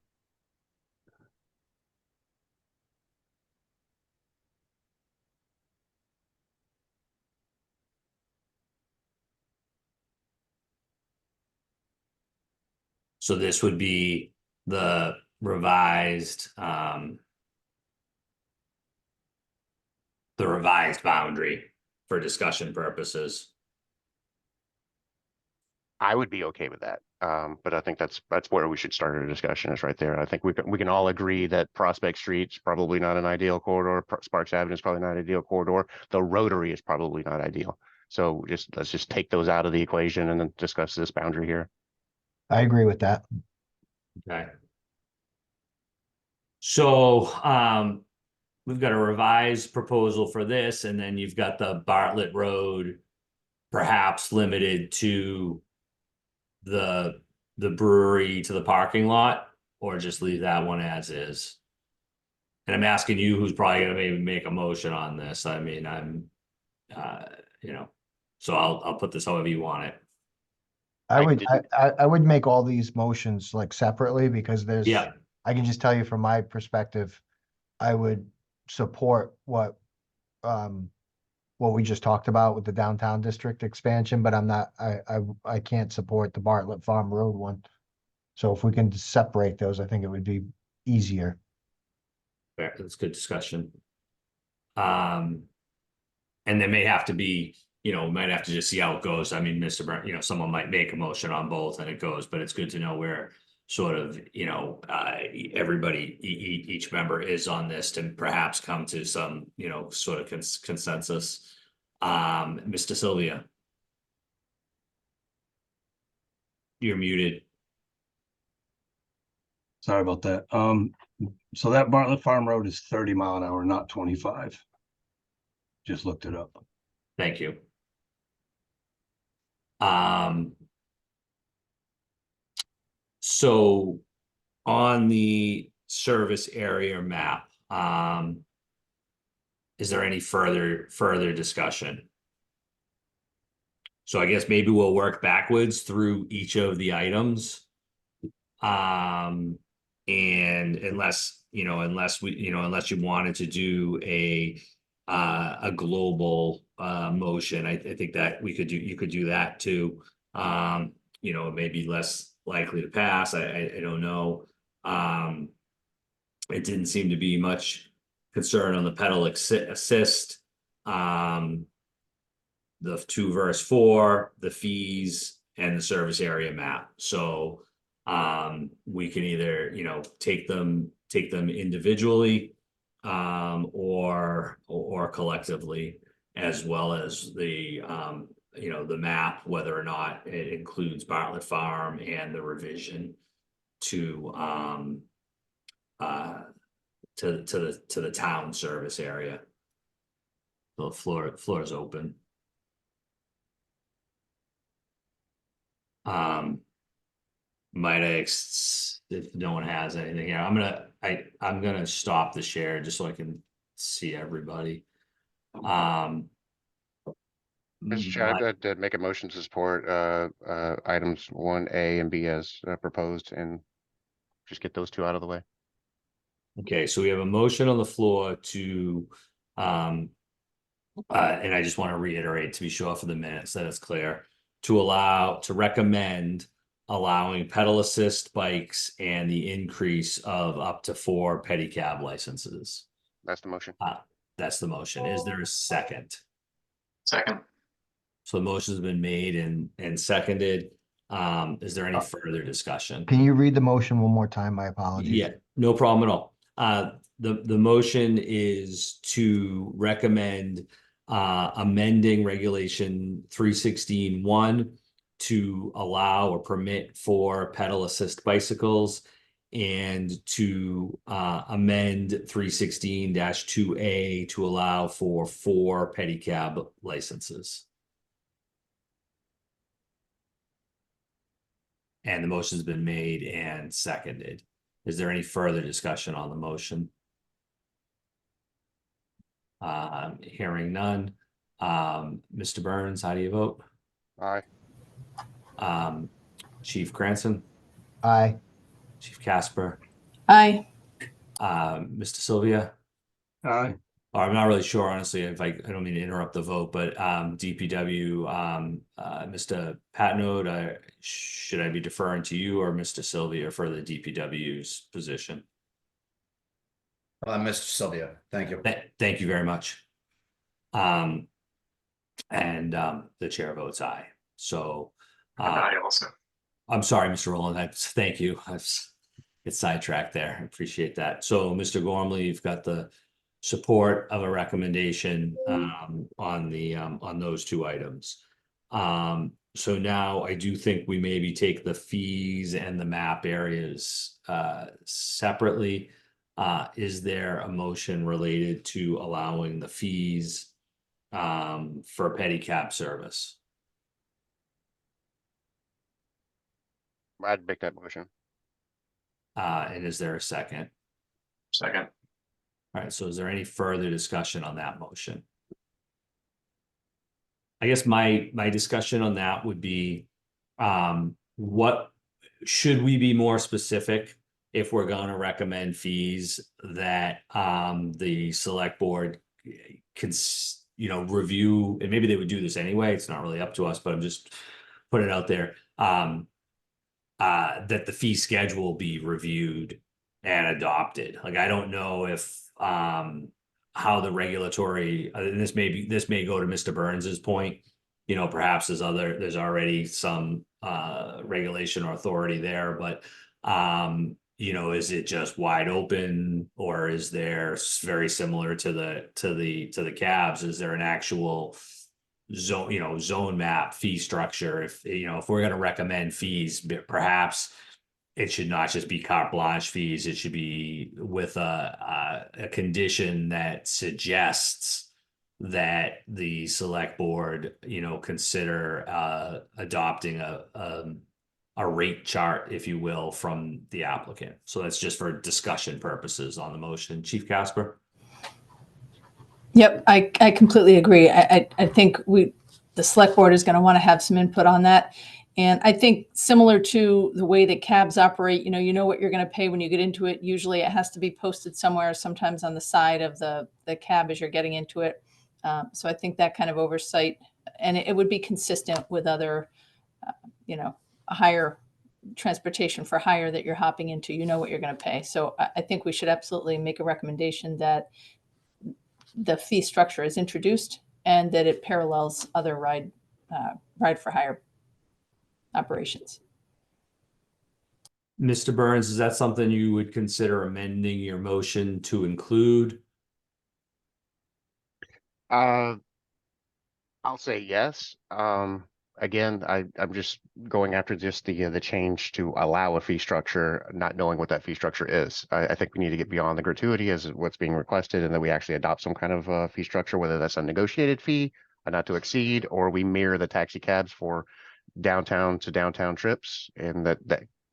So this would be the revised boundary for discussion purposes. I would be okay with that. But I think that's where we should start our discussion is right there. I think we can all agree that Prospect Street's probably not an ideal corridor. Sparks Avenue is probably not an ideal corridor. The Rotary is probably not ideal. So let's just take those out of the equation and then discuss this boundary here. I agree with that. Okay. So we've got a revised proposal for this, and then you've got the Bartlett Road, perhaps limited to the brewery to the parking lot, or just leave that one as is. And I'm asking you, who's probably gonna maybe make a motion on this. I mean, I'm you know, so I'll put this however you want it. I would, didn't- I would make all these motions like separately because there's, Yeah, I can just tell you from my perspective, I would support what we just talked about with the downtown district expansion, but I can't support the Bartlett Farm Road one. So if we can separate those, I think it would be easier. fair, that's good discussion. And there may have to be, might have to just see how it goes. I mean, Mr. Burn, someone might make a motion on both and it goes, but it's good to know where sort of, everybody, each member is on this to perhaps come to some, sort of consensus. Mr. Sylvia. You're muted. Sorry about that. So that Bartlett Farm Road is 30 mile an hour, not 25. Just looked it up. Thank you. So on the service area map, is there any further discussion? So I guess maybe we'll work backwards through each of the items. And unless you wanted to do a global motion, I think that you could do that too. Maybe less likely to pass. I don't know. It didn't seem to be much concern on the pedal assist. The 2 verse 4, the fees, and the service area map. So we can either take them individually or collectively. as well as the, the map, whether or not it includes Bartlett Farm and the revision to, to the town service area. The floor is open. Might if no one has anything here, I'm gonna stop the share just so I can see everybody. Mr. Chair, I'd like to make a motion to support items 1A and B as proposed, and just get those two out of the way. Okay, so we have a motion on the floor to, and I just want to reiterate to be sure for the minutes that it's clear, to recommend allowing pedal assist bikes and the increase of up to 4 pedicab licenses. That's the motion. That's the motion. Is there a second? Second. So the motion's been made and seconded. Is there any further discussion? Can you read the motion one more time? My apologies. Yeah, no problem at all. The motion is to recommend amending regulation 316(1) to allow or permit for pedal assist bicycles, and to amend 316-2A to allow for 4 pedicab licenses. And the motion's been made and seconded. Is there any further discussion on the motion? Hearing none. Mr. Burns, how do you vote? Aye. Chief Cranston, Aye. Chief Casper, Aye. Mr. Sylvia. Aye. Or I'm not really sure, honestly, if I don't mean to interrupt the vote, but DPW, Mr. Patnode, should I be deferring to you or Mr. Sylvia for the DPW's position? Mr. Sylvia, thank you. Thank you very much. And the chair votes aye. So I also. I'm sorry, Mr. Rowland. Thank you. It's sidetracked there. I appreciate that. So, Mr. Gormley, you've got the support of a recommendation on those 2 items. So now I do think we maybe take the fees and the map areas separately. Is there a motion related to allowing the fees for pedicab service? I'd make that motion. And is there a second? Second. All right, so is there any further discussion on that motion? I guess my discussion on that would be, what should we be more specific if we're going to recommend fees that the select board can, review, and maybe they would do this anyway. It's not really up to us, but I'm just putting it out there. That the fee schedule be reviewed and adopted. Like, I don't know if how the regulatory, and this may go to Mr. Burns's point, perhaps there's already some regulation or authority there, but is it just wide open, or is there very similar to the cabs? Is there an actual zone map fee structure? If we're going to recommend fees, perhaps it should not just be carte blanche fees. It should be with a condition that suggests that the select board, consider adopting a rate chart, if you will, from the applicant. So that's just for discussion purposes on the motion. Chief Casper? Yep, I completely agree. I think the select board is going to want to have some input on that. And I think similar to the way that cabs operate, you know what you're going to pay when you get into it. Usually it has to be posted somewhere, sometimes on the side of the cab as you're getting into it. So I think that kind of oversight, and it would be consistent with other, higher transportation for hire that you're hopping into. You know what you're going to pay. So I think we should absolutely make a recommendation that the fee structure is introduced and that it parallels other ride for hire operations. Mr. Burns, is that something you would consider amending your motion to include? I'll say yes. Again, I'm just going after just the change to allow a fee structure, not knowing what that fee structure is. I think we need to get beyond the gratuity as what's being requested, and that we actually adopt some kind of fee structure, whether that's a negotiated fee, a not to exceed, or we mirror the taxi cabs for downtown to downtown trips, and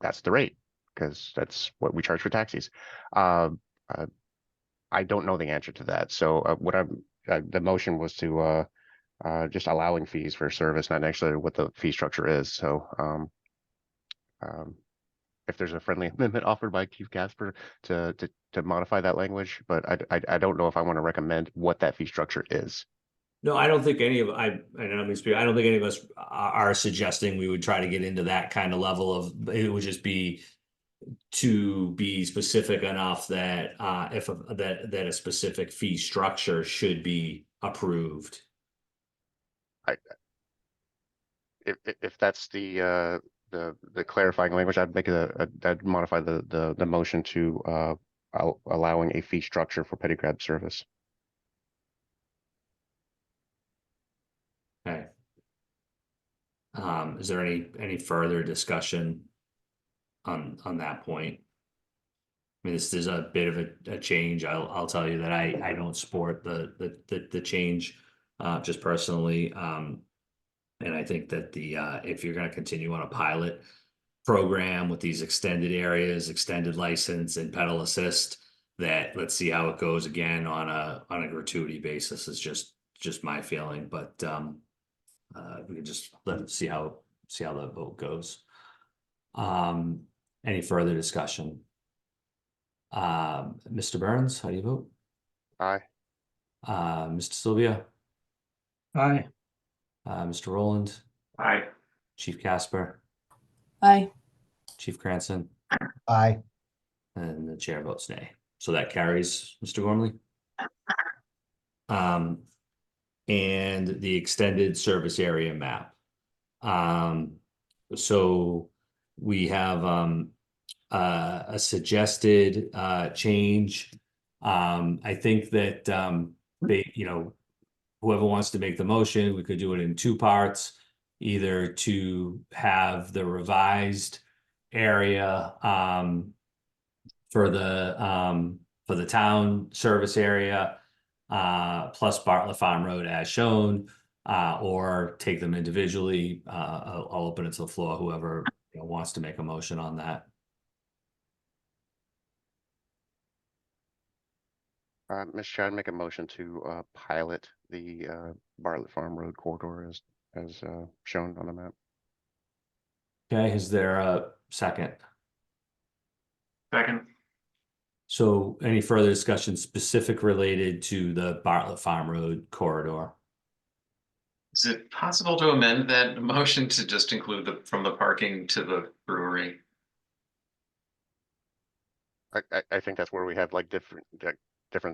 that's the rate, because that's what we charge for taxis. I don't know the answer to that. So the motion was to just allowing fees for service, not actually what the fee structure is. So if there's a friendly amendment offered by Chief Casper to modify that language, but I don't know if I want to recommend what that fee structure is. No, I don't think any of I don't mean speak. I don't think any of us are suggesting we would try to get into that kind of level of. It would just be to be specific enough that that a specific fee structure should be approved. If that's the clarifying language, I'd make I'd modify the motion to allowing a fee structure for petty cab service. Okay. Is there any further discussion on that point? I mean, this is a bit of a change. I'll tell you that I don't support the change just personally. And I think that if you're going to continue on a pilot program with these extended areas, extended license and pedal assist, that let's see how it goes again on a gratuity basis is just my feeling. But we can just see how the vote goes. Any further discussion? Mr. Burns, how do you vote? Aye. Mr. Sylvia? Aye. Mr. Rowland? Aye. Chief Casper? Aye. Chief Cranston? Aye. And the chair votes nay. So that carries, Mr. Gormley. And the extended service area map. So we have a suggested change. I think that whoever wants to make the motion, we could do it in two parts, either to have the revised area for the town service area plus Bartlett Farm Road as shown, or take them individually. I'll open it to the floor, whoever wants to make a motion on that. Mr. Chair, I'd make a motion to pilot the Bartlett Farm Road corridor as shown on the map. Okay, is there a second? Second. So any further discussion specific related to the Bartlett Farm Road corridor? Is it possible to amend that motion to just include from the parking to the brewery? I think that's where we have like different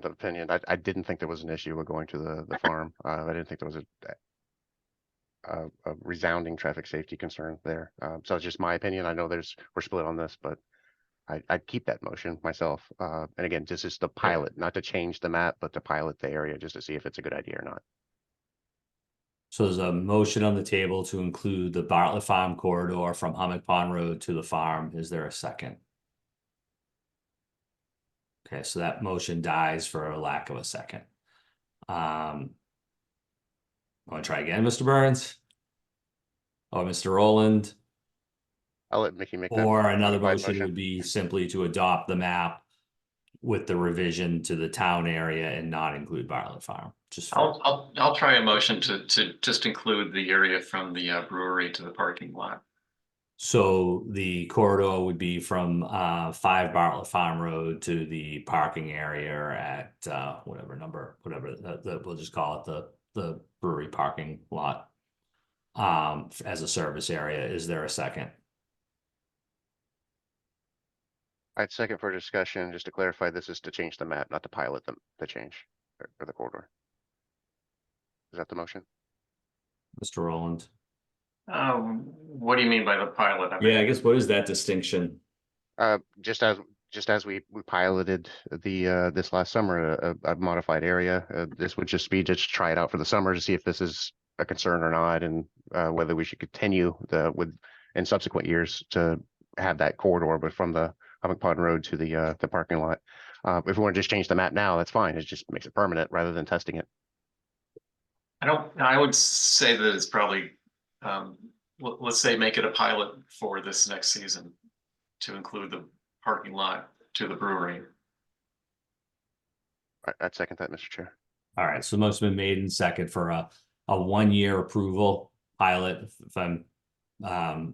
opinion. I didn't think there was an issue with going to the farm. I didn't think there was a resounding traffic safety concern there. So it's just my opinion. I know we're split on this, but I'd keep that motion myself. And again, this is the pilot, not to change the map, but to pilot the area just to see if it's a good idea or not. So there's a motion on the table to include the Bartlett Farm corridor from Hummock Pond Road to the farm. Is there a second? Okay, so that motion dies for a lack of a second. Want to try again, Mr. Burns? Or Mr. Rowland? I'll let Mickey make that. Or another modified motion would be simply to adopt the map with the revision to the town area and not include Bartlett Farm. Just I'll try a motion to just include the area from the brewery to the parking lot. so the corridor would be from 5 Bartlett Farm Road to the parking area at whatever number, we'll just call it the brewery parking lot as a service area. Is there a second? I'd second for discussion, just to clarify, this is to change the map, not to pilot the change or the corridor. Is that the motion? Mr. Rowland? What do you mean by the pilot? Yeah, I guess what is that distinction? Just as we piloted this last summer, a modified area, this would just be just try it out for the summer to see if this is a concern or not, and whether we should continue in subsequent years to have that corridor, but from the Humming Pond Road to the parking lot. If we want to just change the map now, that's fine. It just makes it permanent rather than testing it. I would say that it's probably, let's say make it a pilot for this next season to include the parking lot to the brewery. I'd second that, Mr. Chair. All right, so the motion's been made in second for a 1-year approval pilot, if I'm,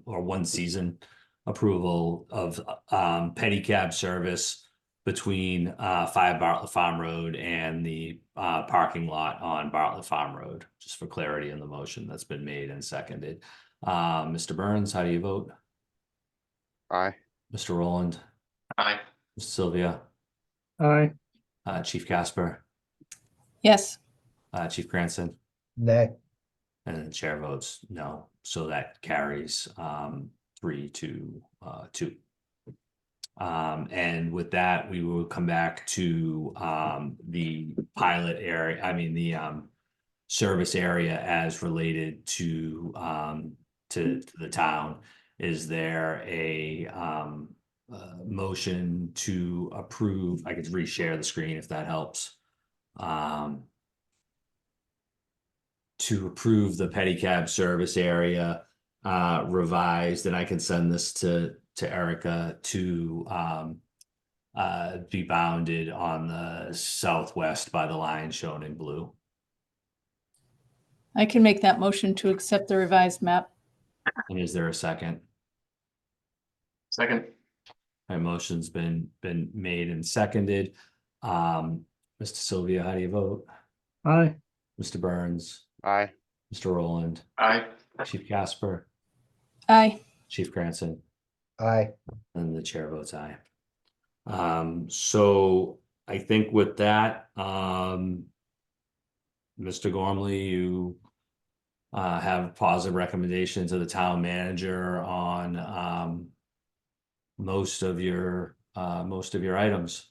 or 1 season approval of pedicab service between 5 Bartlett Farm Road and the parking lot on Bartlett Farm Road, just for clarity in the motion that's been made and seconded. Mr. Burns, how do you vote? Aye. Mr. Rowland? Aye. Ms. Sylvia? Aye. Chief Casper? Yes. Chief Cranston? Nay. And the chair votes no, so that carries 3-2. And with that, we will come back to the pilot area, I mean, the service area as related to the town. Is there a motion to approve? I could reshare the screen if that helps. To approve the pedicab service area revised, and I can send this to Erica to be bounded on the southwest by the line shown in blue. I can make that motion to accept the revised map. And is there a second? Second. My motion's been made and seconded. Mr. Sylvia, how do you vote? Aye. Mr. Burns? Aye. Mr. Rowland? Aye. Chief Casper? Aye. Chief Cranston? Aye. And the chair votes aye. So I think with that, Mr. Gormley, you have positive recommendations to the town manager on most of your items.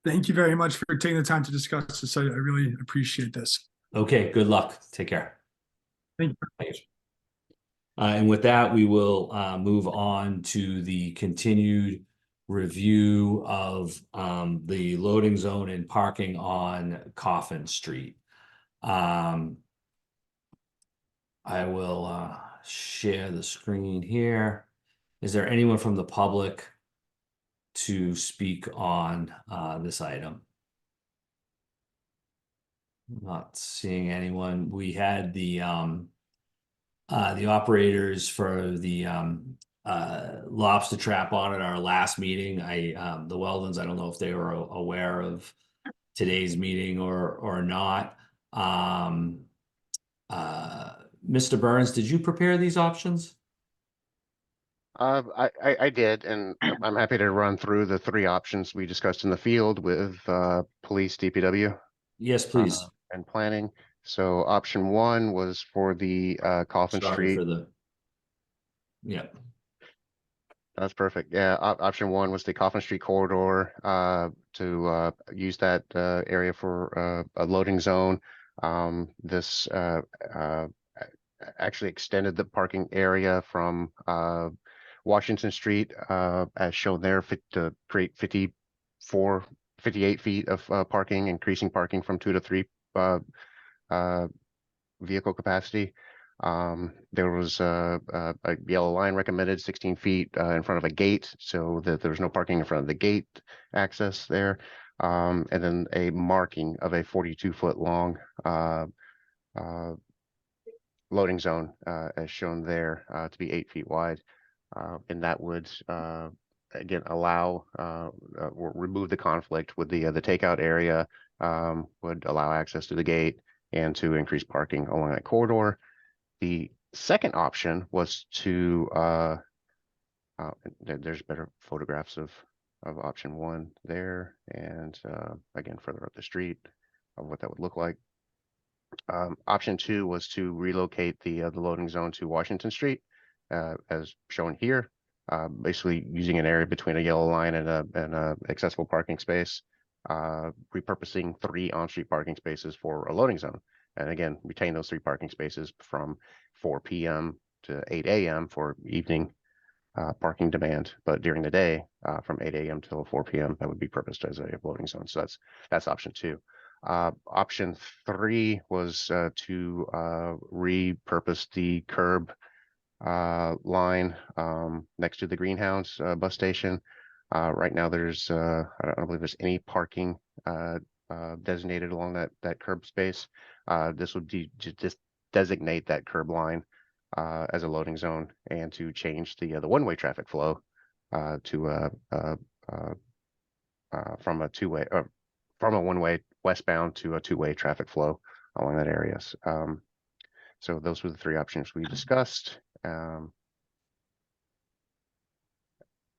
Thank you very much for taking the time to discuss this. I really appreciate this. Okay, good luck. Take care. Thank you. Thanks. And with that, we will move on to the continued review of the loading zone and parking on Coffin Street. I will share the screen here. Is there anyone from the public to speak on this item? Not seeing anyone. We had the operators for the lobster trap on at our last meeting. The Weldons, I don't know if they were aware of today's meeting or not. Mr. Burns, did you prepare these options? I did, and I'm happy to run through the 3 options we discussed in the field with police, DPW. Yes, please. And planning. So option 1 was for the Coffin Sorry Street. for the. Yeah. That's perfect. Yeah, option 1 was the Coffin Street corridor to use that area for a loading zone. This actually extended the parking area from Washington Street as shown there to create 58 feet of parking, increasing parking from 2 to 3 vehicle capacity. There was a yellow line recommended 16 feet in front of a gate, so that there was no parking in front of the gate access there. And then a marking of a 42-foot long loading zone as shown there to be 8 feet wide. And that would again allow remove the conflict with the takeout area, would allow access to the gate and to increase parking along that corridor. The second option was to there's better photographs of option 1 there, and again further up the street of what that would look like. Option 2 was to relocate the loading zone to Washington Street, as shown here, basically using an area between a yellow line and a accessible parking space, repurposing 3 on-street parking spaces for a loading zone. And again, retain those 3 parking spaces from 4 p.m. to 8 a.m. for evening parking demand, but during the day, from 8 a.m. till 4 p.m., that would be purposed as a loading zone. So that's option 2. Option 3 was to repurpose the curb line next to the Greenhouse bus station. Right now, there's I don't believe there's any parking designated along that curb space. This would just designate that curb line as a loading zone, and to change the one-way traffic flow to from a two-way from a one-way westbound to a two-way traffic flow along that area. So those were the 3 options we discussed. I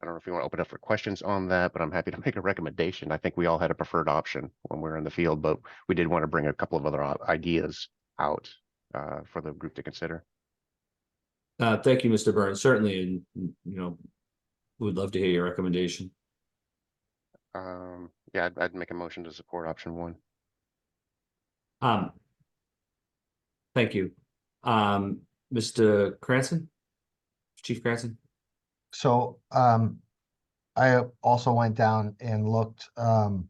don't know if you want to open up for questions on that, but I'm happy to make a recommendation. I think we all had a preferred option when we were in the field, but we did want to bring a couple of other ideas out for the group to consider. Thank you, Mr. Burns. Certainly, and we'd love to hear your recommendation. Yeah, I'd make a motion to support option 1. Thank you. Mr. Cranston? Chief Cranston? So, I also went down and looked, and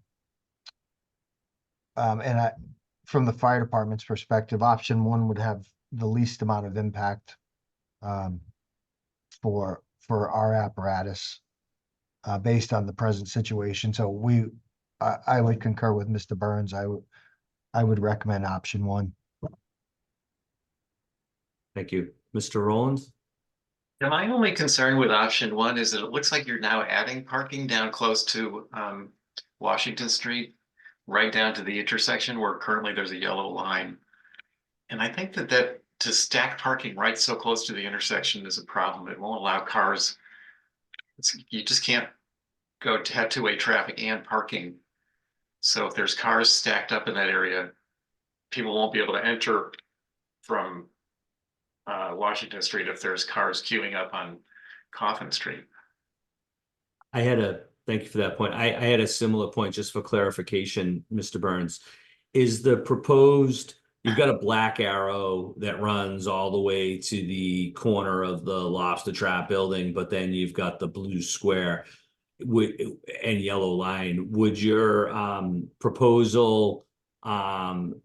from the fire department's perspective, option 1 would have the least amount of impact, for our apparatus, based on the present situation. So I would concur with Mr. Burns. I would recommend option 1. Thank you. Mr. Rowlands? Now, my only concern with option 1 is that it looks like you're now adding parking down close to Washington Street, right down to the intersection where currently there's a yellow line. And I think that to stack parking right so close to the intersection is a problem. It won't allow cars. You just can't go to have two-way traffic and parking. So if there's cars stacked up in that area, people won't be able to enter from Washington Street if there's cars queuing up on Coffin Street. Thank you for that point. I had a similar point just for clarification, Mr. Burns. Is the proposed, you've got a black arrow that runs all the way to the corner of the lobster trap building, but then you've got the blue square and yellow line. Would your proposal, and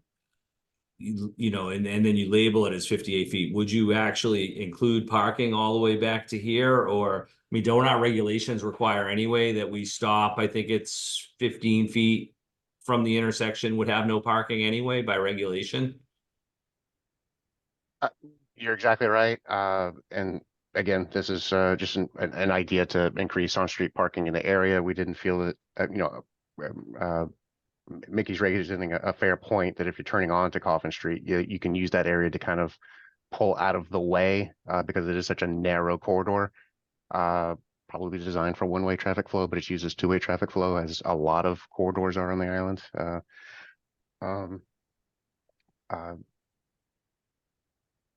then you label it as 58 feet, would you actually include parking all the way back to here? Or, I mean, don't our regulations require anyway that we stop, I think it's 15 feet from the intersection would have no parking anyway by regulation? You're exactly right. And again, this is just an idea to increase on-street parking in the area. We didn't feel that, Mickey's raising a fair point that if you're turning on to Coffin Street, you can use that area to kind of pull out of the way because it is such a narrow corridor. Probably designed for one-way traffic flow, but it uses two-way traffic flow, as a lot of corridors are on the island.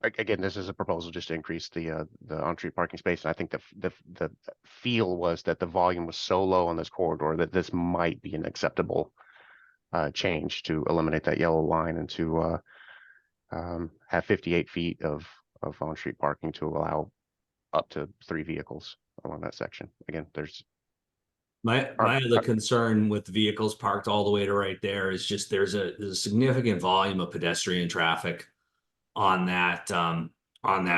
Again, this is a proposal just to increase the on-street parking space, and I think the feel was that the volume was so low on this corridor that this might be an acceptable change to eliminate that yellow line and to have 58 feet of on-street parking to allow up to 3 vehicles along that section. Again, there's my other concern with vehicles parked all the way to right there is just there's a significant volume of pedestrian traffic on that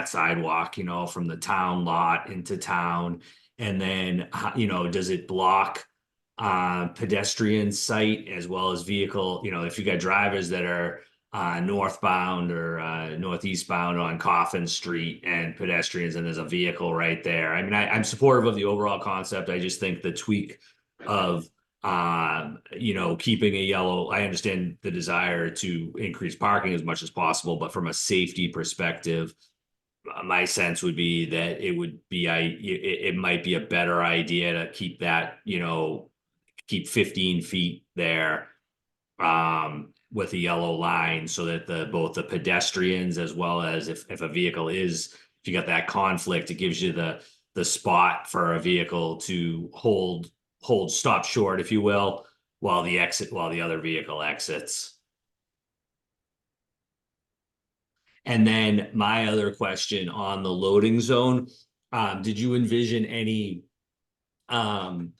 sidewalk, from the town lot into town. And then, does it block pedestrian sight as well as vehicle? If you got drivers that are northbound or northeastbound on Coffin Street and pedestrians, and there's a vehicle right there. I mean, I'm supportive of the overall concept. I just think the tweak of keeping a yellow, I understand the desire to increase parking as much as possible, but from a safety perspective, my sense would be that it might be a better idea to keep that, keep 15 feet there with a yellow line, so that both the pedestrians, as well as if a vehicle if you got that conflict, it gives you the spot for a vehicle to stop short, if you will, while the other vehicle exits. And then my other question on the loading zone, did you envision any time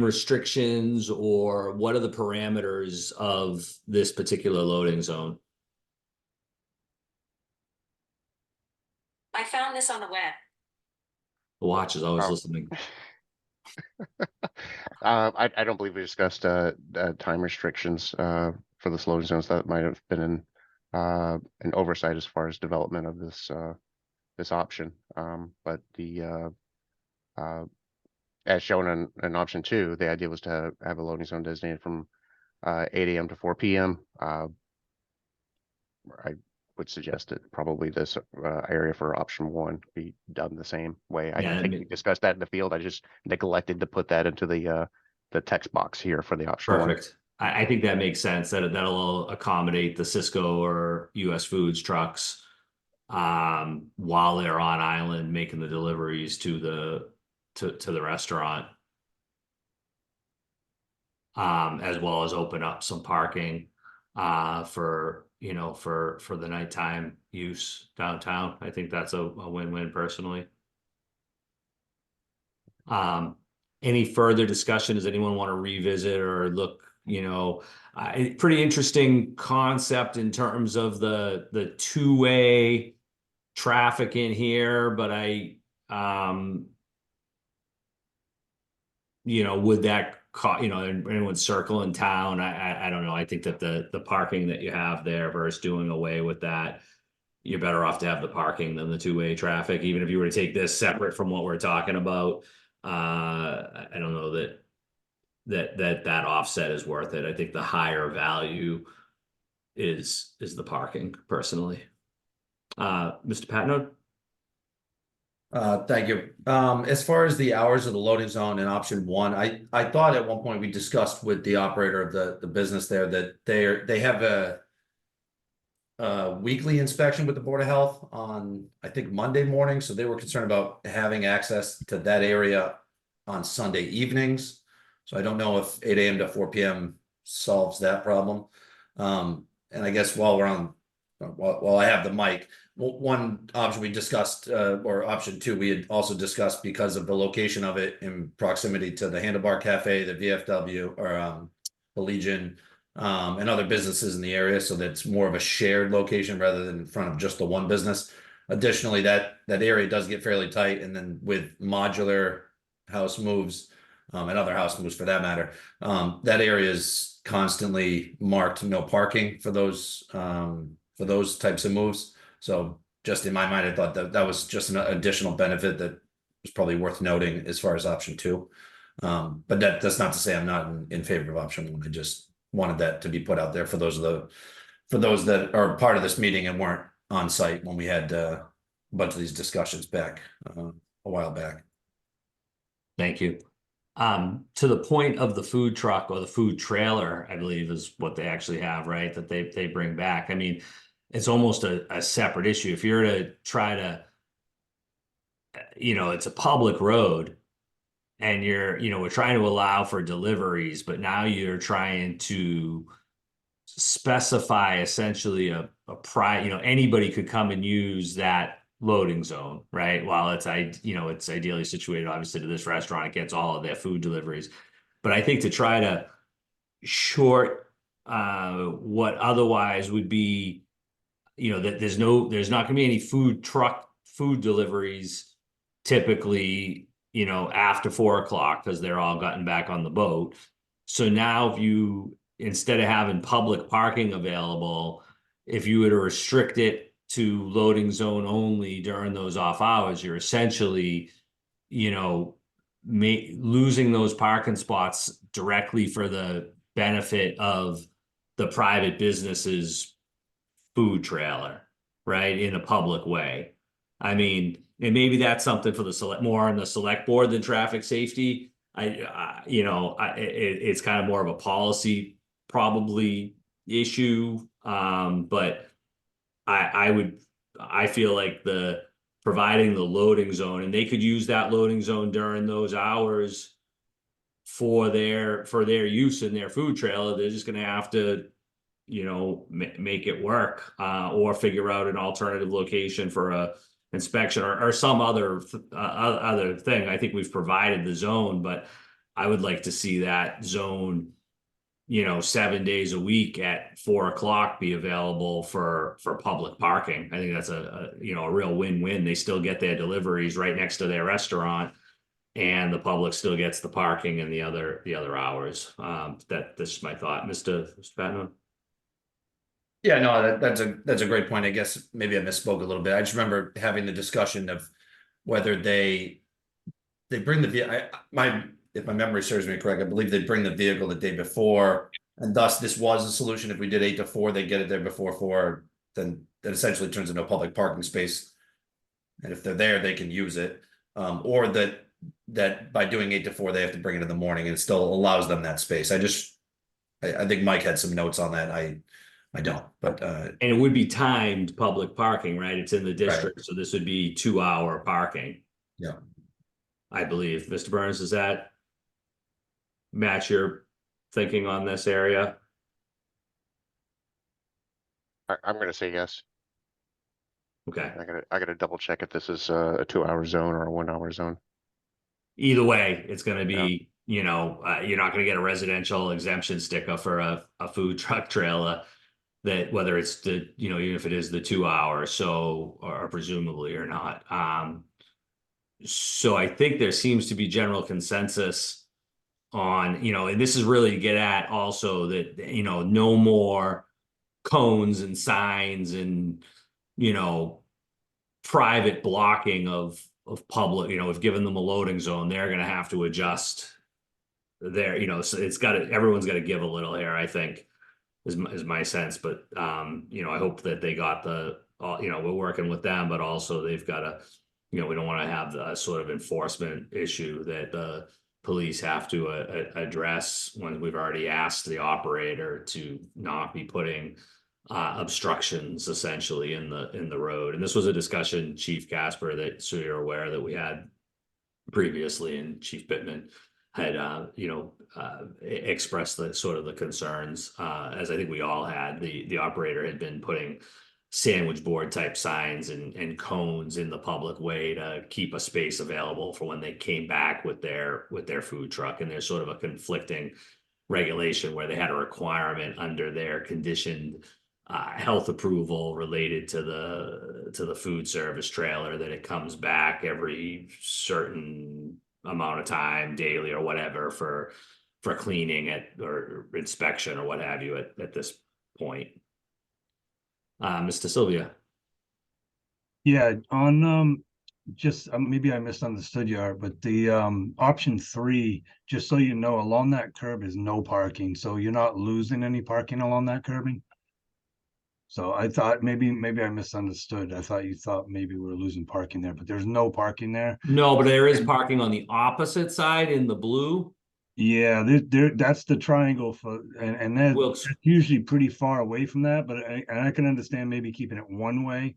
restrictions, or what are the parameters of this particular loading zone? I found this on the web. The watch is always Oh. listening. I don't believe we discussed time restrictions for the loading zones. That might have been an oversight as far as development of this option. But the as shown in option 2, the idea was to have a loading zone designated from 8 a.m. to 4 p.m. I would suggest that probably this area for option 1 be done the same way. I Yeah, think we discussed that in the field. I just neglected to put that into the text box here for the option 1. Perfect. I think that makes sense. That'll accommodate the Cisco or US Foods trucks while they're on island making the deliveries to the restaurant. As well as open up some parking for the nighttime use downtown. I think that's a win-win personally. Any further discussion? Does anyone want to revisit or look, pretty interesting concept in terms of the two-way traffic in here, but would that anyone's circle in town? I don't know. I think that the parking that you have there versus doing away with that, you're better off to have the parking than the two-way traffic. Even if you were to take this separate from what we're talking about, I don't know that offset is worth it. I think the higher value is the parking personally. Mr. Patnode? Thank you. As far as the hours of the loading zone in option 1, I thought at one point we discussed with the operator of the business there that they have a weekly inspection with the Board of Health on, I think, Monday morning. So they were concerned about having access to that area on Sunday evenings. So I don't know if 8 a.m. to 4 p.m. solves that problem. And I guess while I have the mic, one option we discussed, or option 2, we had also discussed because of the location of it in proximity to the Handlebar Cafe, the VFW, or the Legion, and other businesses in the area, so that's more of a shared location rather than in front of just the one business. Additionally, that area does get fairly tight, and then with modular house moves, and other house moves for that matter, that area is constantly marked no parking for those types of moves. So just in my mind, I thought that was just an additional benefit that was probably worth noting as far as option 2. But that's not to say I'm not in favor of option 1. I just wanted that to be put out there for those that are part of this meeting and weren't on site when we had a bunch of these discussions back a while back. Thank you. To the point of the food truck or the food trailer, I believe is what they actually have, right? That they bring back. I mean, it's almost a separate issue. If you're to try to, it's a public road and we're trying to allow for deliveries, but now you're trying to specify essentially a anybody could come and use that loading zone, right? While it's ideally situated obviously to this restaurant, it gets all of their food deliveries. But I think to try to short what otherwise would be, that there's not going to be any food deliveries typically, after 4 o'clock because they're all gotten back on the boat. So now if you, instead of having public parking available, if you were to restrict it to loading zone only during those off hours, you're essentially, losing those parking spots directly for the benefit of the private business's food trailer, right, in a public way. I mean, and maybe that's something for more on the select board than traffic safety. It's kind of more of a policy probably issue. But I feel like providing the loading zone, and they could use that loading zone during those hours for their use in their food trailer. They're just going to have to, make it work, or figure out an alternative location for a inspection or some other other thing. I think we've provided the zone, but I would like to see that zone, 7 days a week at 4 o'clock be available for public parking. I think that's a real win-win. They still get their deliveries right next to their restaurant, and the public still gets the parking and the other hours. That's my thought, Mr. Patton. Yeah, no, that's a great point. I guess maybe I misspoke a little bit. I just remember having the discussion of whether they bring the if my memory serves me correct, I believe they bring the vehicle the day before, and thus this was a solution. If we did 8 to 4, they get it there before 4, then that essentially turns into a public parking space. And if they're there, they can use it. Or that by doing 8 to 4, they have to bring it in the morning, and it still allows them that space. I think Mike had some notes on that. I don't, but And it would be timed public parking, right? It's in the district, so this would be 2-hour parking. Yeah. I believe. Mr. Burns, does that match your thinking on this area? I'm going to say yes. Okay. I gotta double check if this is a 2-hour zone or a 1-hour zone. Either way, it's going to be, you're not going to get a residential exemption sticker for a food truck trailer that, whether it's even if it is the 2 hours, or presumably or not. So I think there seems to be general consensus on, and this is really to get at also that, no more cones and signs and, private blocking of public, if given them a loading zone, they're going to have to adjust there, so everyone's got to give a little here, I think, is my sense. But, I hope that they got we're working with them, but also they've got to, we don't want to have the sort of enforcement issue that the police have to address when we've already asked the operator to not be putting obstructions essentially in the road. And this was a discussion, Chief Casper, that so you're aware that we had previously, and Chief Pittman had expressed the sort of the concerns, as I think we all had. The operator had been putting sandwich board type signs and cones in the public way to keep a space available for when they came back with their food truck. And there's sort of a conflicting regulation where they had a requirement under their conditioned health approval related to the food service trailer that it comes back every certain amount of time, daily or whatever, for cleaning or inspection or what have you at this point. Mr. Sylvia. Yeah, on just maybe I misunderstood you, Art, but the option 3, just so you know, along that curb is no parking, so you're not losing any parking along that curbing. So I thought maybe I misunderstood. I thought you thought maybe we were losing parking there, but there's no parking there. No, but there is parking on the opposite side in the blue. Yeah, that's the triangle for, and that's usually pretty far away from that, but I can understand maybe keeping it one way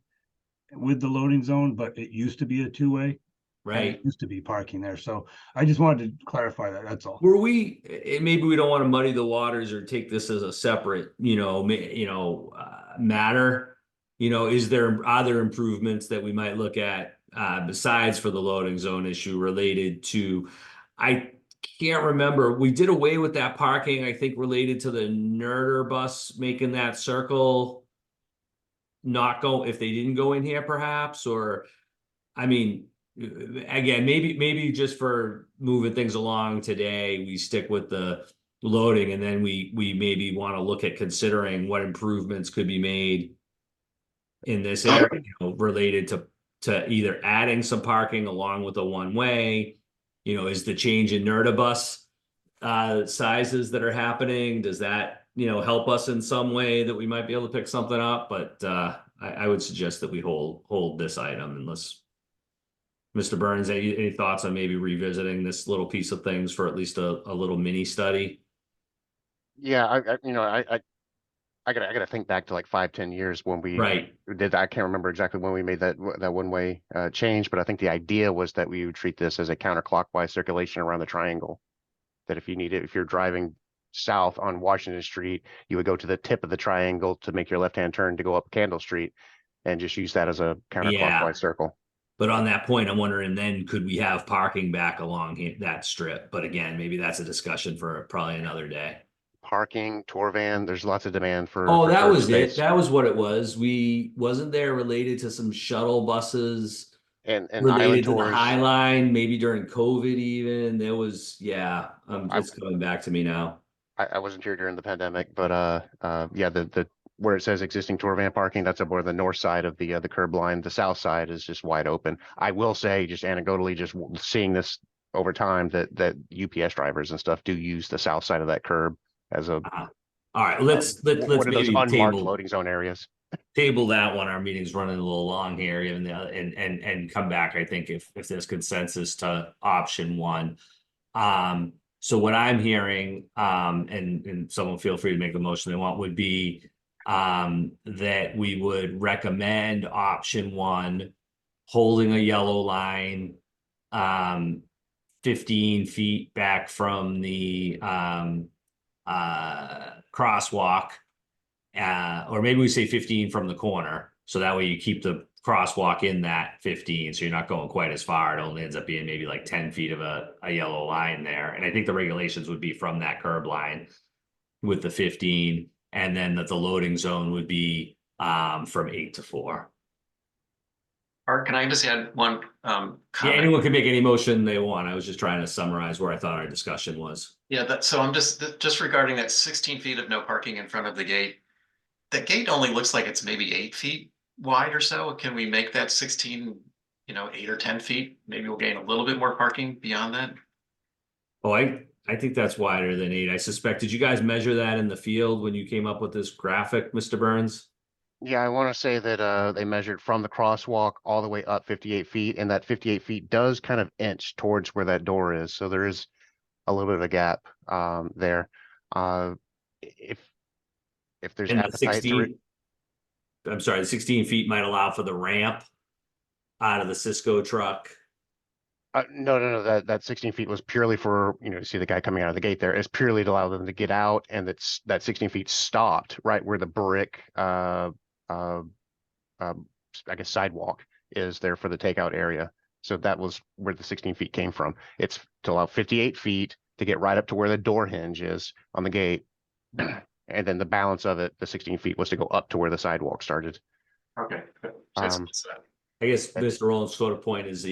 with the loading zone, but it used to be a 2-way. Right. It used to be parking there. So I just wanted to clarify that. That's all. Maybe we don't want to muddy the waters or take this as a separate, matter. Is there other improvements that we might look at besides for the loading zone issue related to, I can't remember. We did away with that parking, I think, related to the Nerder bus making that circle not go if they didn't go in here, perhaps, or again, maybe just for moving things along today, we stick with the loading, and then we maybe want to look at considering what improvements could be made in this area, related to either adding some parking along with a one-way. Is the change in Nerda bus sizes that are happening, does that help us in some way that we might be able to pick something up? But I would suggest that we hold this item, unless Mr. Burns, any thoughts on maybe revisiting this little piece of things for at least a little mini study? Yeah, I gotta think back to like 5-10 years when we did. I can't remember exactly when we made that one-way change, but I think the idea was that we would treat this as a counterclockwise circulation around the triangle. That if you're driving south on Washington Street, you would go to the tip of the triangle to make your left-hand turn to go up Candle Street and just use that as a Yeah. counterclockwise circle. But on that point, I'm wondering then could we have parking back along that strip? But again, maybe that's a discussion for probably another day. Parking, tour van, there's lots of demand for. Oh, for that curb was it. space. That was what it was. Wasn't there related to some shuttle buses And island related to the tours. High Line, maybe during COVID even. There was, yeah, I- it's coming back to me now. I wasn't here during the pandemic, but yeah, the where it says existing tour van parking, that's up where the north side of the curb line. The south side is just wide open. I will say, just anecdotally, just seeing this over time, that UPS drivers and stuff do use the south side of that curb as a All right, let's one of those maybe unmarked loading zone areas. table that one. Our meeting's running a little long here, even the and come back. I think if there's consensus to option one. So what I'm hearing, and someone feel free to make the motion they want, would be that we would recommend option one, holding a yellow line 15 feet back from the crosswalk, or maybe we say 15 from the corner, so that way you keep the crosswalk in that 15, so you're not going quite as far. It only ends up being maybe like 10 feet of a yellow line there. And I think the regulations would be from that curb line with the 15, and then that the loading zone would be from 8 to 4. Art, can I just add one Yeah, comment? anyone can make any motion they want. I was just trying to summarize where I thought our discussion was. Yeah, so I'm just regarding that 16 feet of no parking in front of the gate. The gate only looks like it's maybe 8 feet wide or so. Can we make that 16, 8 or 10 feet? Maybe we'll gain a little bit more parking beyond that. Oh, I think that's wider than 8. I suspect. Did you guys measure that in the field when you came up with this graphic, Mr. Burns? Yeah, I want to say that they measured from the crosswalk all the way up 58 feet, and that 58 feet does kind of inch towards where that door is. So there is a little bit of a gap there. If there's And the appetite to 16, I'm sorry, the 16 feet might allow for the ramp out of the Cisco truck. no, that 16 feet was purely for, you see the guy coming out of the gate there. It's purely to allow them to get out, and that 16 feet stopped right where the brick I guess sidewalk is there for the takeout area. So that was where the 16 feet came from. It's to allow 58 feet to get right up to where the door hinge is on the gate. And then the balance of it, the 16 feet, was to go up to where the sidewalk started. Okay. Good. I guess Mr. Rowland's sort of point is,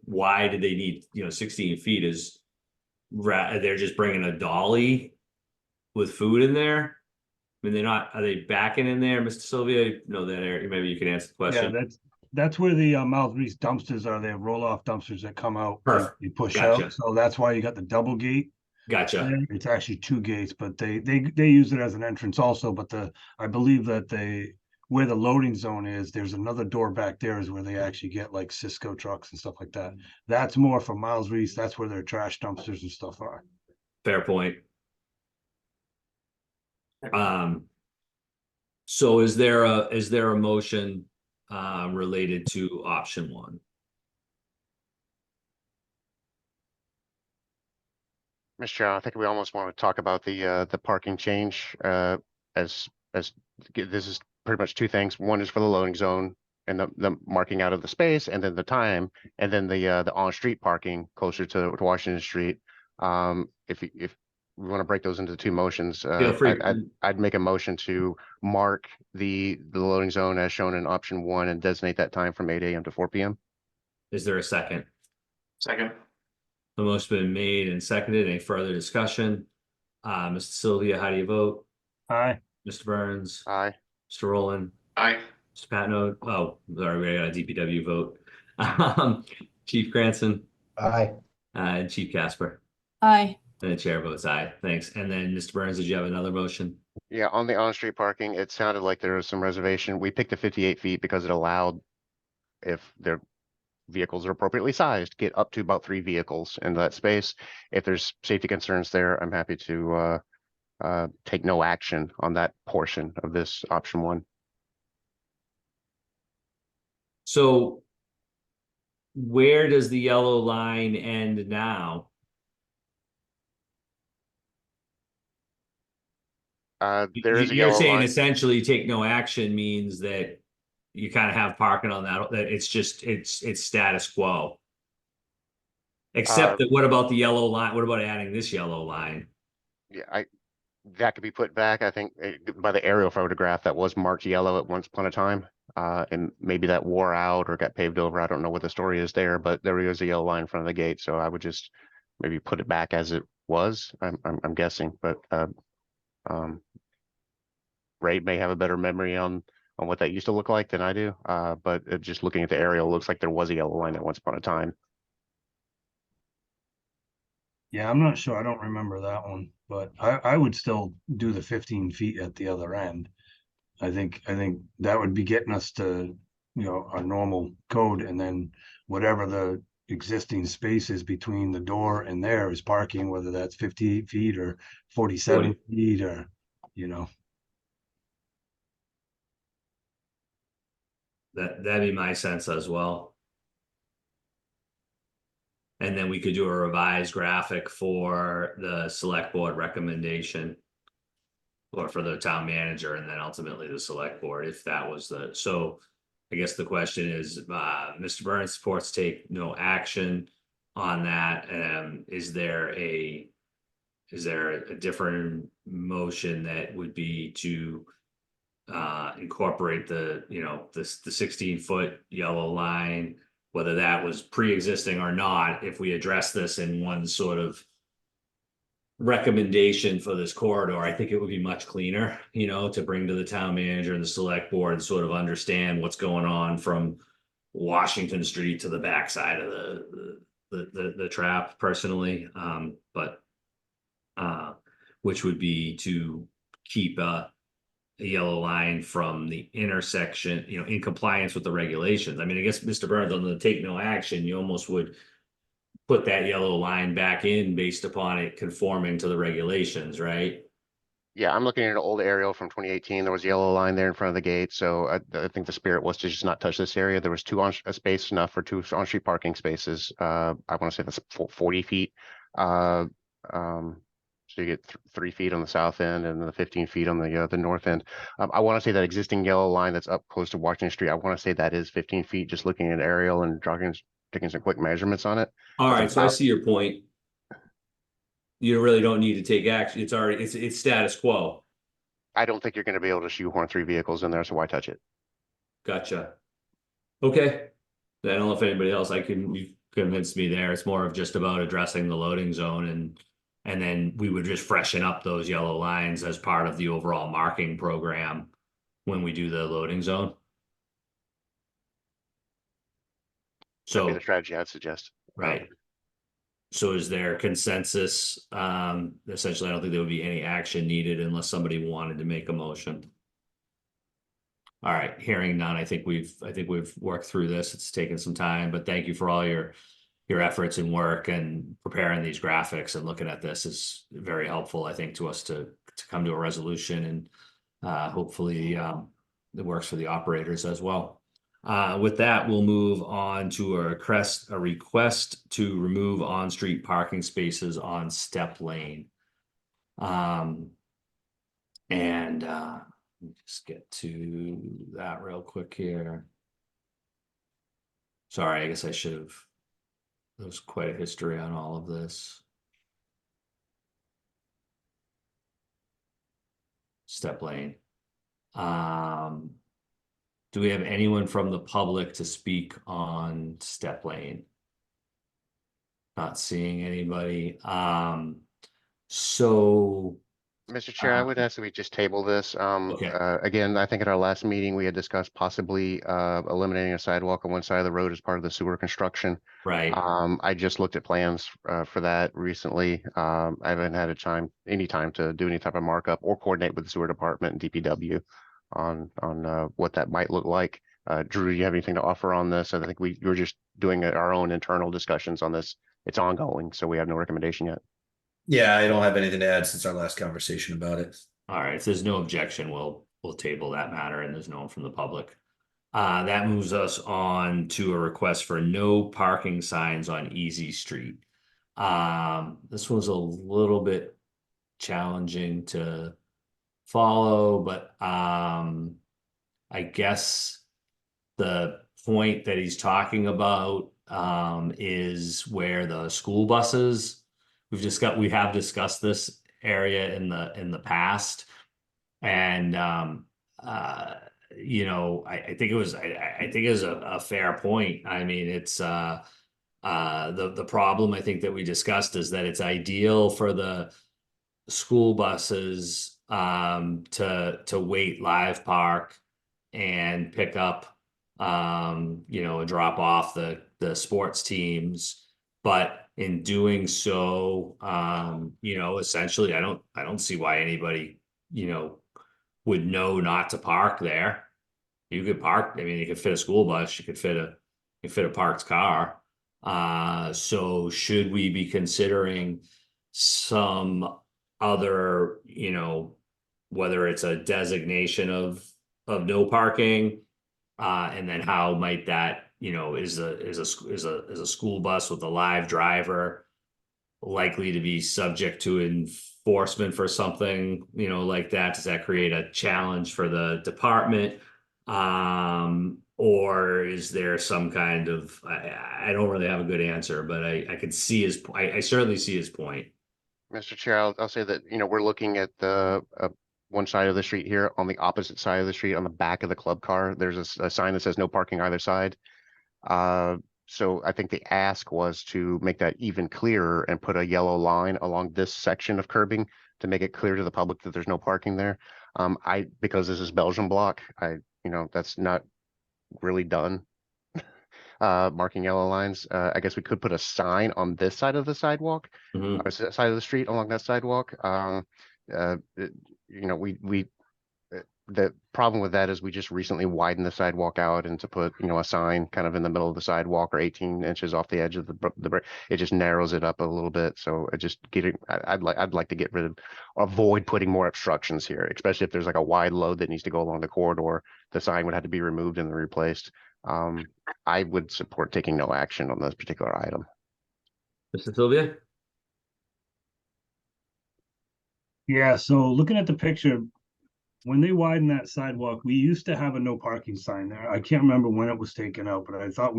why did they need, 16 feet is they're just bringing a dolly with food in there? I mean, are they backing in there, Mr. Sylvia? You know that area, maybe you can answer the Yeah, question. that's where the Miles Reese dumpsters are. They have roll-off dumpsters that come out. Perfect. You push Gotcha. out. So that's why you got the double gate. Gotcha. It's actually 2 gates, but they use it as an entrance also. But I believe that where the loading zone is, there's another door back there is where they actually get like Cisco trucks and stuff like that. That's more for Miles Reese. That's where their trash dumpsters and stuff are. Fair point. So is there a motion related to option one? Mr. Chair, I think we almost want to talk about the parking change as this is pretty much 2 things. One is for the loading zone and the marking out of the space, and then the time, and then the on-street parking closer to Washington Street. If we want to break those into 2 motions, Feel free. I'd make a motion to mark the loading zone as shown in option 1 and designate that time from 8 a.m. to 4 p.m. Is there a second? Second. The motion's been made and seconded. Any further discussion? Mr. Sylvia, how do you vote? Aye. Mr. Burns? Aye. Mr. Rowland? Aye. Mr. Patno? Oh, sorry, we got a DPW vote. Chief Cranston? Aye. And Chief Casper? Aye. And the chair votes aye. Thanks. And then, Mr. Burns, did you have another motion? Yeah, on the on-street parking, it sounded like there was some reservation. We picked the 58 feet because it allowed, if their vehicles are appropriately sized, get up to about 3 vehicles in that space. If there's safety concerns there, I'm happy to take no action on that portion of this option 1. So where does the yellow line end now? There is a You're yellow saying line. essentially take no action means that you kind of have parking on that it's just it's status quo. Uh, Except that what about the yellow line? What about adding this yellow line? yeah, that could be put back. I think by the aerial photograph that was marked yellow at once upon a time. And maybe that wore out or got paved over. I don't know what the story is there, but there was a yellow line in front of the gate. So I would just maybe put it back as it was. I'm guessing, but um, Ray may have a better memory on what that used to look like than I do. But just looking at the aerial, it looks like there was a yellow line at once upon a time. Yeah, I'm not sure. I don't remember that one, but I would still do the 15 feet at the other end. I think that would be getting us to, you know, our normal code, and then whatever the existing space is between the door and there is parking, whether that's 58 feet or 47 feet or, you know. That'd be my sense as well. And then we could do a revised graphic for the select board recommendation. Or for the town manager and then ultimately the select board, if that was the, so. I guess the question is, Mr. Burns supports take no action on that. Is there a different motion that would be to incorporate the, you know, the 16-foot yellow line, whether that was pre-existing or not, if we address this in one sort of recommendation for this corridor, I think it would be much cleaner, you know, to bring to the town manager and the select board and sort of understand what's going on from Washington Street to the backside of the trap personally. But which would be to keep a yellow line from the intersection, you know, in compliance with the regulations. I mean, I guess Mr. Burns, on the take no action, you almost would put that yellow line back in based upon it conforming to the regulations, right? Yeah, I'm looking at an old aerial from 2018. There was a yellow line there in front of the gate. So I think the spirit was to just not touch this area. There was a space enough for 2 on-street parking spaces. I want to say that's 40 feet. Uh, so you get 3 feet on the south end and the 15 feet on the north end. I want to say that existing yellow line that's up close to Washington Street, I want to say that is 15 feet, just looking at aerial and taking some quick measurements on it. All right, so I see your point. You really don't need to take action. It's already, it's status quo. I don't think you're going to be able to shoehorn 3 vehicles in there, so why touch it? Gotcha. Okay. I don't know if anybody else, you've convinced me there. It's more of just about addressing the loading zone and then we would just freshen up those yellow lines as part of the overall marking program when we do the loading zone. That'd be So, the strategy I'd suggest. right. So is there consensus? Essentially, I don't think there would be any action needed unless somebody wanted to make a motion. All right, hearing none, I think we've worked through this. It's taken some time, but thank you for all your efforts and work and preparing these graphics and looking at this is very helpful, I think, to us to come to a resolution and hopefully it works for the operators as well. With that, we'll move on to a request to remove on-street parking spaces on Step Lane. And let me just get to that real quick here. Sorry, I guess I should have, there's quite a history on all of this. Step Lane. Do we have anyone from the public to speak on Step Lane? Not seeing anybody. So Mr. Chair, I would ask that we just table this. Okay. Again, I think at our last meeting, we had discussed possibly eliminating a sidewalk on one side of the road as part of the sewer construction. right. I just looked at plans for that recently. I haven't had any time to do any type of markup or coordinate with the sewer department and DPW on what that might look like. Drew, do you have anything to offer on this? I think we were just doing our own internal discussions on this. It's ongoing, so we have no recommendation yet. Yeah, I don't have anything to add since our last conversation about it. All right, if there's no objection, we'll table that matter and there's no one from the public. That moves us on to a request for no parking signs on Easy Street. This was a little bit challenging to follow, but I guess the point that he's talking about is where the school buses, we have discussed this area in the past. And you know, I think it was I think it was a fair point. I mean, it's the problem I think that we discussed is that it's ideal for the school buses to wait live park and pick up you know, and drop off the sports teams. But in doing so, you know, essentially I don't see why anybody, you know, would know not to park there. You could park, I mean, you could fit a school bus, you could fit a parked car. So should we be considering some other, you know, whether it's a designation of no parking, and then how might that, you know, is a school bus with a live driver likely to be subject to enforcement for something, you know, like that? Does that create a challenge for the department? Or is there some kind of, I don't really have a good answer, but I could see I certainly see his point. Mr. Chair, I'll say that, you know, we're looking at the one side of the street here. On the opposite side of the street, on the back of the club car, there's a sign that says no parking either side. So I think the ask was to make that even clearer and put a yellow line along this section of curbing to make it clear to the public that there's no parking there. Because this is Belgian block, you know, that's not really done. Marking yellow lines. I guess we could put a sign on this side of the sidewalk, Mhm. or side of the street along that sidewalk. You know, the problem with that is we just recently widened the sidewalk out, and to put, you know, a sign kind of in the middle of the sidewalk or 18 inches off the edge of the it just narrows it up a little bit. So it just I'd like to get rid of, avoid putting more obstructions here, especially if there's like a wide load that needs to go along the corridor. The sign would have to be removed and replaced. I would support taking no action on this particular item. Mr. Sylvia? Yeah, so looking at the picture, when they widened that sidewalk, we used to have a no parking sign there. I can't remember when it was taken out, but I thought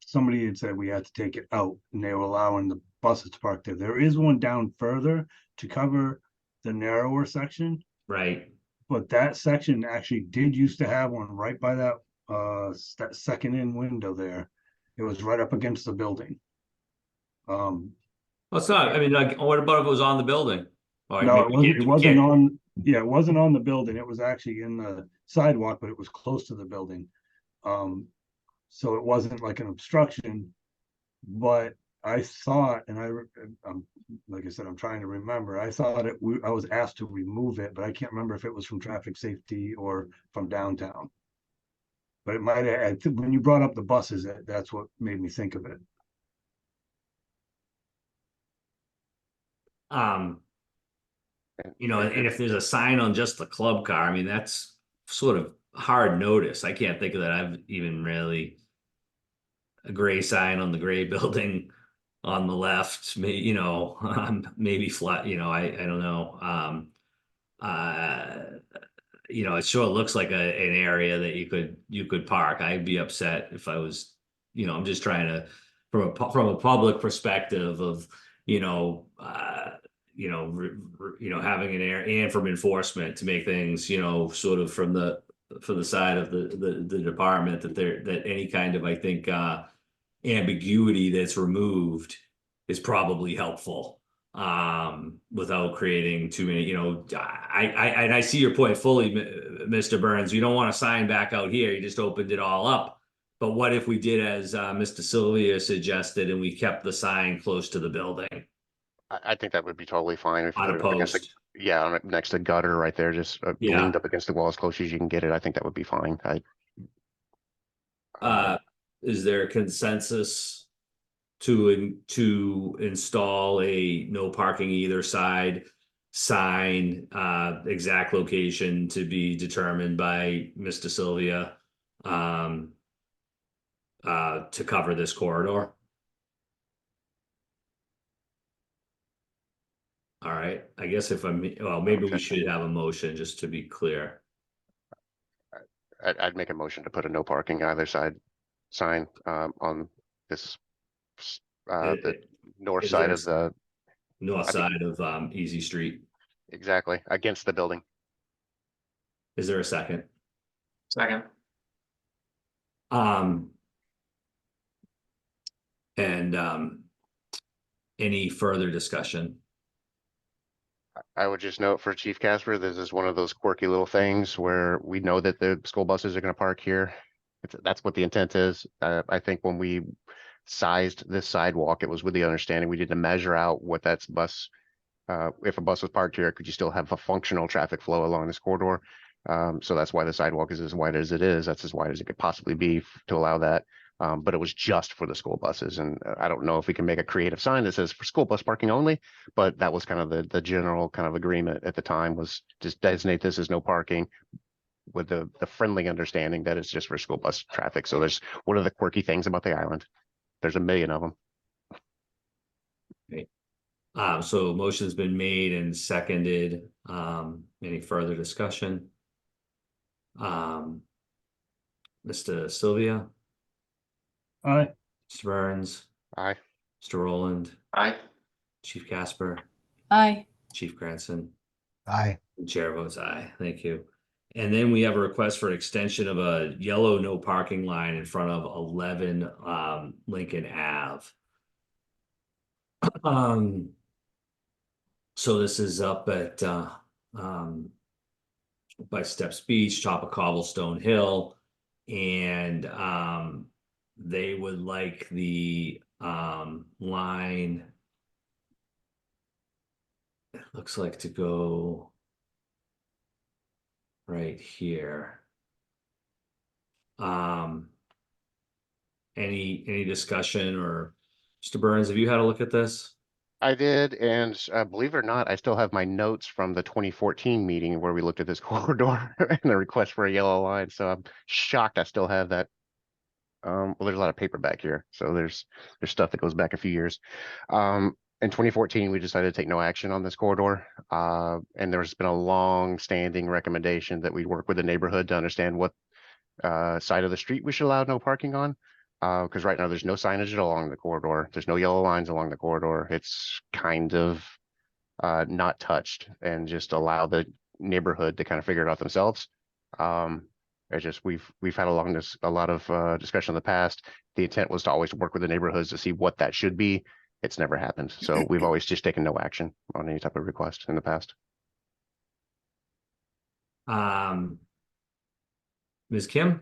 somebody had said we had to take it out, and they were allowing the buses to park there. There is one down further to cover the narrower section, Right. but that section actually did used to have one right by that that second in window there. It was right up against the building. Well, it's not, I mean, like, what about if it was on the building? Or No, maybe it we wasn't can't- on, yeah, it wasn't on the building. It was actually in the sidewalk, but it was close to the building. So it wasn't like an obstruction, but I thought, and like I said, I'm trying to remember, I thought I was asked to remove it, but I can't remember if it was from traffic safety or from downtown. But it might have, when you brought up the buses, that's what made me think of it. Um, you know, and if there's a sign on just the club car, I mean, that's sort of hard notice. I can't think of that. I've even really a gray sign on the gray building on the left, you know, maybe flat, you know, I don't know. Uh, you know, it sure looks like an area that you could park. I'd be upset if I was, you know, I'm just trying to, from a public perspective of, you know, you know, having an area and from enforcement to make things, you know, sort of from the side of the department that any kind of, I think, ambiguity that's removed is probably helpful, without creating too many, you know. I see your point fully, Mr. Burns. You don't want to sign back out here, you just opened it all up. But what if we did as Mr. Sylvia suggested, and we kept the sign close to the building, I think that would be totally fine if you on put a it up against the, post? yeah, next to the gutter right there, just Yeah. leaned up against the wall as close as you can get it. I think that would be fine. Is there a consensus to install a no parking either side sign, exact location to be determined by Mr. Sylvia, to cover this corridor? All right, I guess if well, maybe we Okay. should have a motion just to be clear. I'd make a motion to put a no parking either side sign on this the north Is there side a of the north I think side of Easy Street? exactly against the building. Is there a second? Second. Um. And any further discussion? I would just note for Chief Casper, this is one of those quirky little things where we know that the school buses are going to park here. That's what the intent is. I think when we sized this sidewalk, it was with the understanding we didn't measure out what that's bus. If a bus was parked here, could you still have a functional traffic flow along this corridor? So that's why the sidewalk is as wide as it is. That's as wide as it could possibly be to allow that. But it was just for the school buses. And I don't know if we can make a creative sign that says for school bus parking only, but that was kind of the general kind of agreement at the time was just designate this as no parking with the friendly understanding that it's just for school bus traffic. So there's one of the quirky things about the island. There's a million of them. So motion's been made and seconded. Any further discussion? Mr. Sylvia, Aye. Mr. Burns, Aye. Mr. Rowland, Aye. Chief Casper, Aye. Chief Granson, Aye. and Chair votes aye. Thank you. And then we have a request for extension of a yellow no parking line in front of 11 Lincoln Ave. So this is up at by Steps Beach, top of Cobblestone Hill, and they would like the line, it looks like, to go right here. Any discussion, or Mr. Burns, have you had a look at this? I did, and believe it or not, I still have my notes from the 2014 meeting where we looked at this corridor and the request for a yellow line. So I'm shocked I still have that. Well, there's a lot of paper back here, so there's stuff that goes back a few years. In 2014, we decided to take no action on this corridor, and there's been a long-standing recommendation that we work with the neighborhood to understand what side of the street we should allow no parking on. Because right now there's no signage along the corridor. There's no yellow lines along the corridor. It's kind of not touched and just allow the neighborhood to kind of figure it out themselves. It's just we've had a lot of discussion in the past. The intent was to always work with the neighborhoods to see what that should be. It's never happened. So we've always just taken no action on any type of request in the past. Ms. Kim?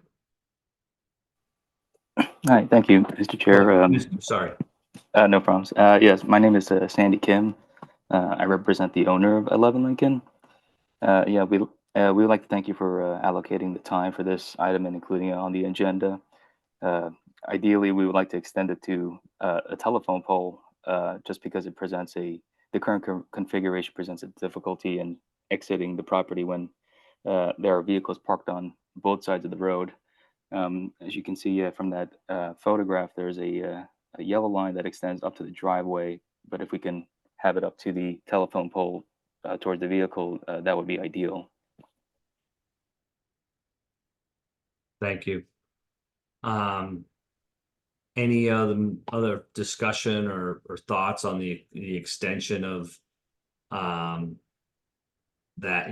Hi, thank you, Mr. Chair. Sorry. No problems. Yes, my name is Sandy Kim. I represent the owner of 11 Lincoln. Yeah, we would like to thank you for allocating the time for this item and including it on the agenda. Ideally, we would like to extend it to a telephone pole, just because it presents the current configuration presents a difficulty in exiting the property when there are vehicles parked on both sides of the road. As you can see from that photograph, there's a yellow line that extends up to the driveway, but if we can have it up to the telephone pole towards the vehicle, that would be ideal. Thank you. Any other discussion or thoughts on the extension of that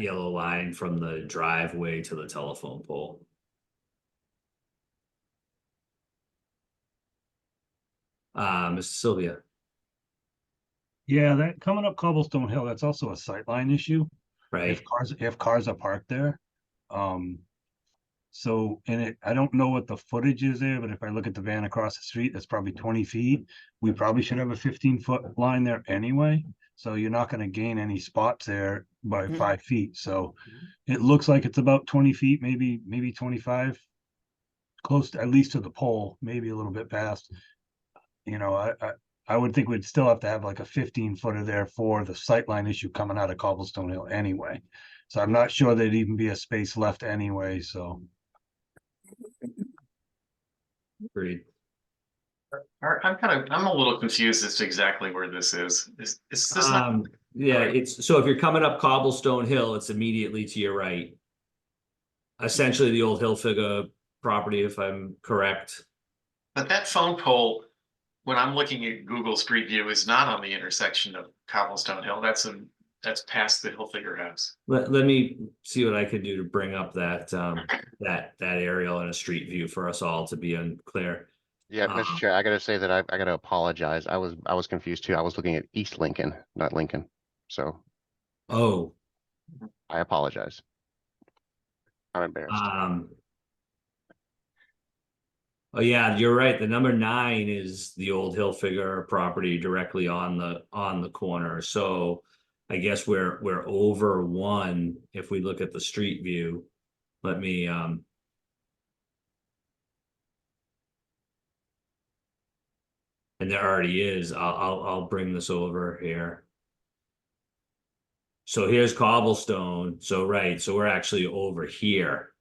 yellow line from the driveway to the telephone pole? Mr. Sylvia. Yeah, that coming up Cobblestone Hill, that's also a sightline issue. Right. If cars are parked there. So I don't know what the footage is there, but if I look at the van across the street, that's probably 20 feet. We probably should have a 15-foot line there anyway. So you're not going to gain any spots there by 5 feet. So it looks like it's about 20 feet, maybe 25, close to, at least to the pole, maybe a little bit past. You know, I would think we'd still have to have like a 15-footer there for the sightline issue coming out of Cobblestone Hill anyway. So I'm not sure there'd even be a space left anyway. So. Agreed. I'm a little confused as to exactly where this is. Is this not? Yeah, it's, so if you're coming up Cobblestone Hill, it's immediately to your right. Essentially the old Hilfiger property, if I'm correct. But that phone pole, when I'm looking at Google Street View, is not on the intersection of Cobblestone Hill. That's past the Hilfiger house. Let me see what I can do to bring up that that aerial and a street view for us all to be unclear. Yeah, Mr. Chair, I gotta say that I gotta apologize. I was confused too. I was looking at East Lincoln, not Lincoln. So Oh, I apologize. I'm embarrassed. oh yeah, you're right. The number 9 is the old Hilfiger property directly on the corner. So I guess we're over 1 if we look at the street view. Let me and there already is. I'll bring this over here. So here's Cobblestone. So right, so we're actually over here.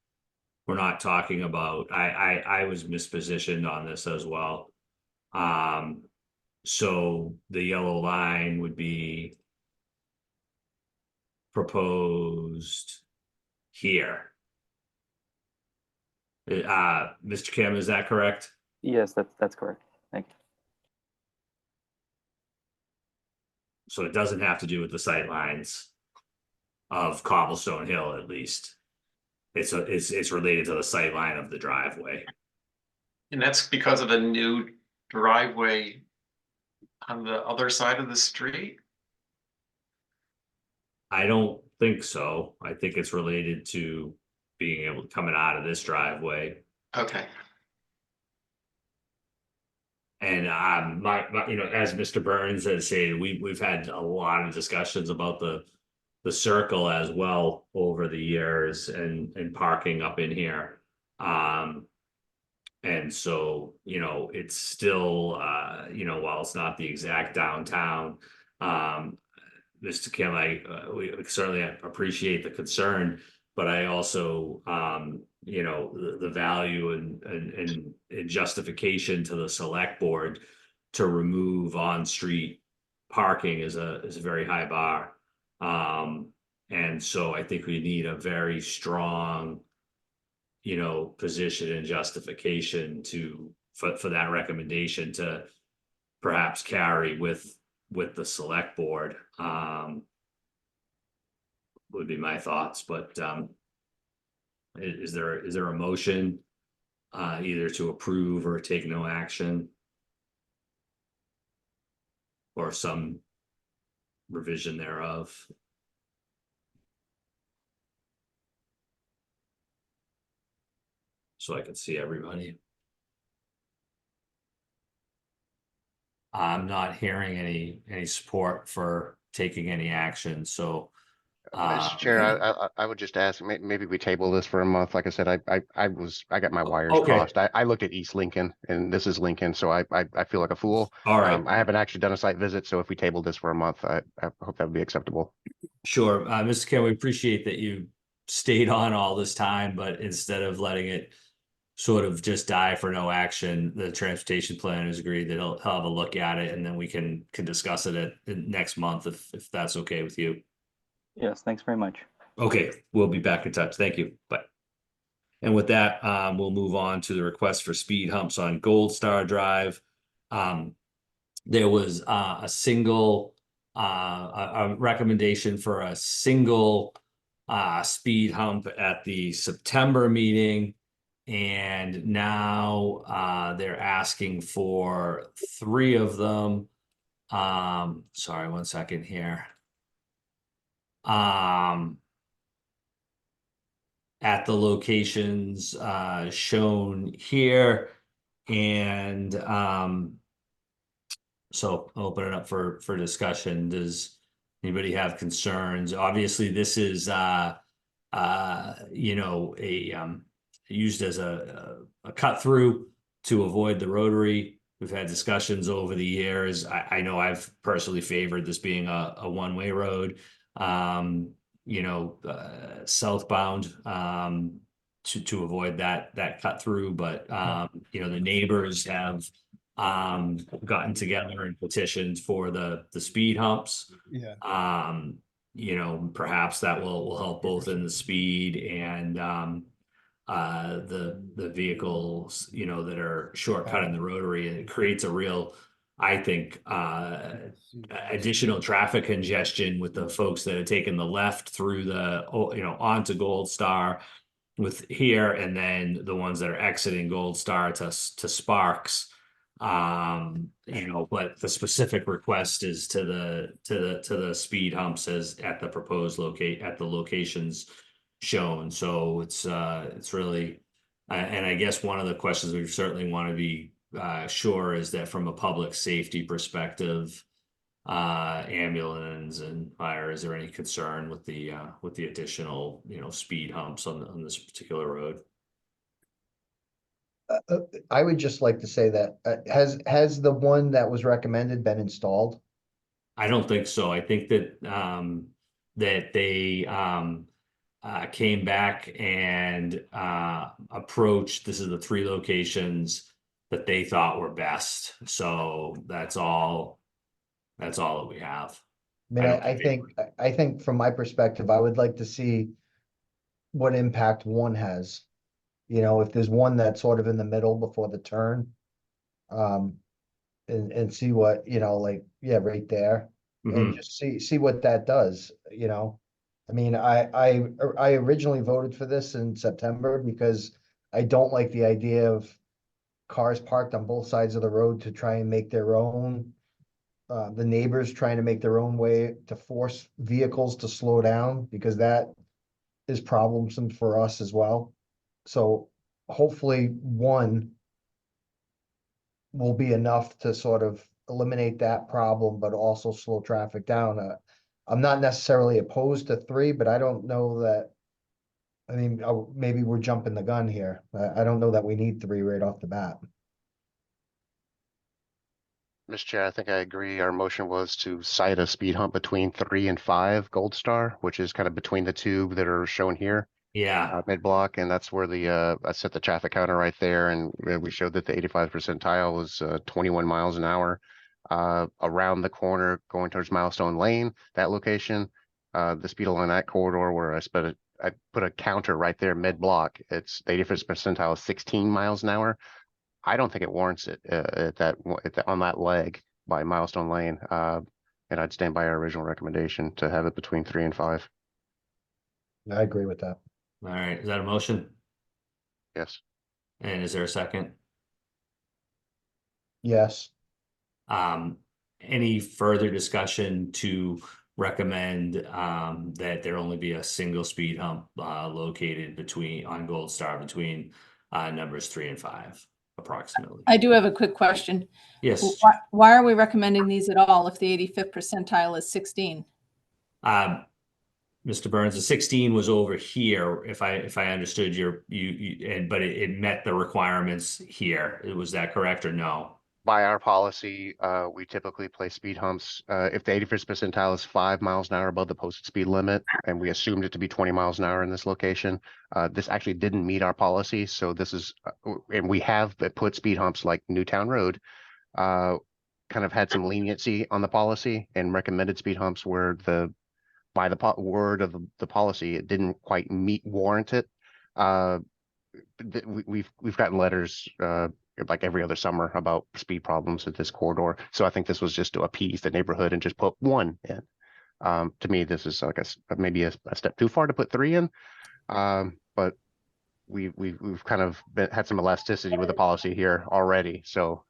We're not talking about, I was mispositioned on this as well. So the yellow line would be proposed here. Mr. Kim, is that correct? Yes, that's correct. Thank you. So it doesn't have to do with the sight lines of Cobblestone Hill, at least. It's related to the sight line of the driveway. And that's because of a new driveway on the other side of the street? I don't think so. I think it's related to being able to coming out of this driveway. Okay. And you know, as Mr. Burns has said, we've had a lot of discussions about the circle as well over the years and parking up in here. And so, you know, it's still you know, while it's not the exact downtown, Mr. Kim, we certainly appreciate the concern, but I also you know, the value and justification to the select board to remove on-street parking is a very high bar. And so I think we need a very strong, you know, position and justification for that recommendation to perhaps carry with the select board. Would be my thoughts, but is there a motion either to approve or take no action? Or some revision thereof? So I can see everybody. I'm not hearing any support for taking any action, so. Mr. Chair, I would just ask, maybe we table this for a month. Like I said, I got my wires Okay. crossed. I looked at East Lincoln and this is Lincoln, so I feel like a fool. All right. I haven't actually done a site visit, so if we table this for a month, I hope that would be acceptable. Sure, Mr. Kim, we appreciate that you stayed on all this time, but instead of letting it sort of just die for no action, the transportation plan has agreed that he'll have a look at it, and then we can discuss it at next month if that's okay with you. Yes, thanks very much. Okay, we'll be back in touch. Thank you. Bye. And with that, we'll move on to the request for speed humps on Gold Star Drive. There was a single a recommendation for a single speed hump at the September meeting, and now they're asking for 3 of them. Sorry, 1 second here. At the locations shown here, and so I'll open it up for discussion. Does anybody have concerns? Obviously, this is you know, used as a cut through to avoid the rotary. We've had discussions over the years. I know I've personally favored this being a one-way road. You know, southbound to avoid that cut through, but you know, the neighbors have gotten together and petitioned for the speed humps. Yeah. You know, perhaps that will help both in the speed and the vehicles, you know, that are shortcutting the rotary, and it creates a real, I think, additional traffic congestion with the folks that are taking the left through the, you know, onto Gold Star with here, and then the ones that are exiting Gold Star to Sparks. You know, but the specific request is to the speed humps as at the proposed locations shown. So it's really, and I guess one of the questions we certainly want to be sure is that from a public safety perspective, ambulance and fire, is there any concern with the additional, you know, speed humps on this particular road? I would just like to say that, has the one that was recommended been installed? I don't think so. I think that that they came back and approached, this is the 3 locations that they thought were best. So that's all that we have. I mean, I don't I think from my perspective, I would like to see what impact one has. You know, if there's one that's sort of in the middle before the turn. And see what, you know, like, yeah, right there. And Mhm. just see what that does, you know? I mean, I originally voted for this in September because I don't like the idea of cars parked on both sides of the road to try and make their own. The neighbors trying to make their own way to force vehicles to slow down, because that is problemsome for us as well. So hopefully one will be enough to sort of eliminate that problem, but also slow traffic down. I'm not necessarily opposed to 3, but I don't know that. I mean, maybe we're jumping the gun here. I don't know that we need 3 right off the bat. Mr. Chair, I think I agree. Our motion was to cite a speed hump between 3 and 5 Gold Star, which is kind of between the 2 that are shown here. Yeah. Mid block, and that's where the I set the traffic counter right there, and we showed that the 85th percentile was 21 miles an hour. Around the corner going towards Milestone Lane, that location, the speed along that corridor where I put a counter right there mid block. It's the 85th percentile is 16 miles an hour. I don't think it warrants it on that leg by Milestone Lane. And I'd stand by our original recommendation to have it between 3 and 5. I agree with that. All right. Is that a motion? Yes. And is there a second? Yes. Any further discussion to recommend that there only be a single speed hump located on Gold Star between numbers 3 and 5, approximately? I do have a quick question. Yes. Why are we recommending these at all if the 85th percentile is 16? Mr. Burns, the 16 was over here, if I understood but it met the requirements here. Was that correct or no? By our policy, we typically place speed humps if the 81st percentile is 5 miles an hour above the posted speed limit, and we assumed it to be 20 miles an hour in this location. This actually didn't meet our policy, so this is, and we have put speed humps like Newtown Road, kind of had some leniency on the policy and recommended speed humps where by the word of the policy, it didn't quite warrant it. We've gotten letters like every other summer about speed problems at this corridor. So I think this was just to appease the neighborhood and just put 1 in. To me, this is like maybe a step too far to put 3 in. But we've kind of had some elasticity with the policy here already. So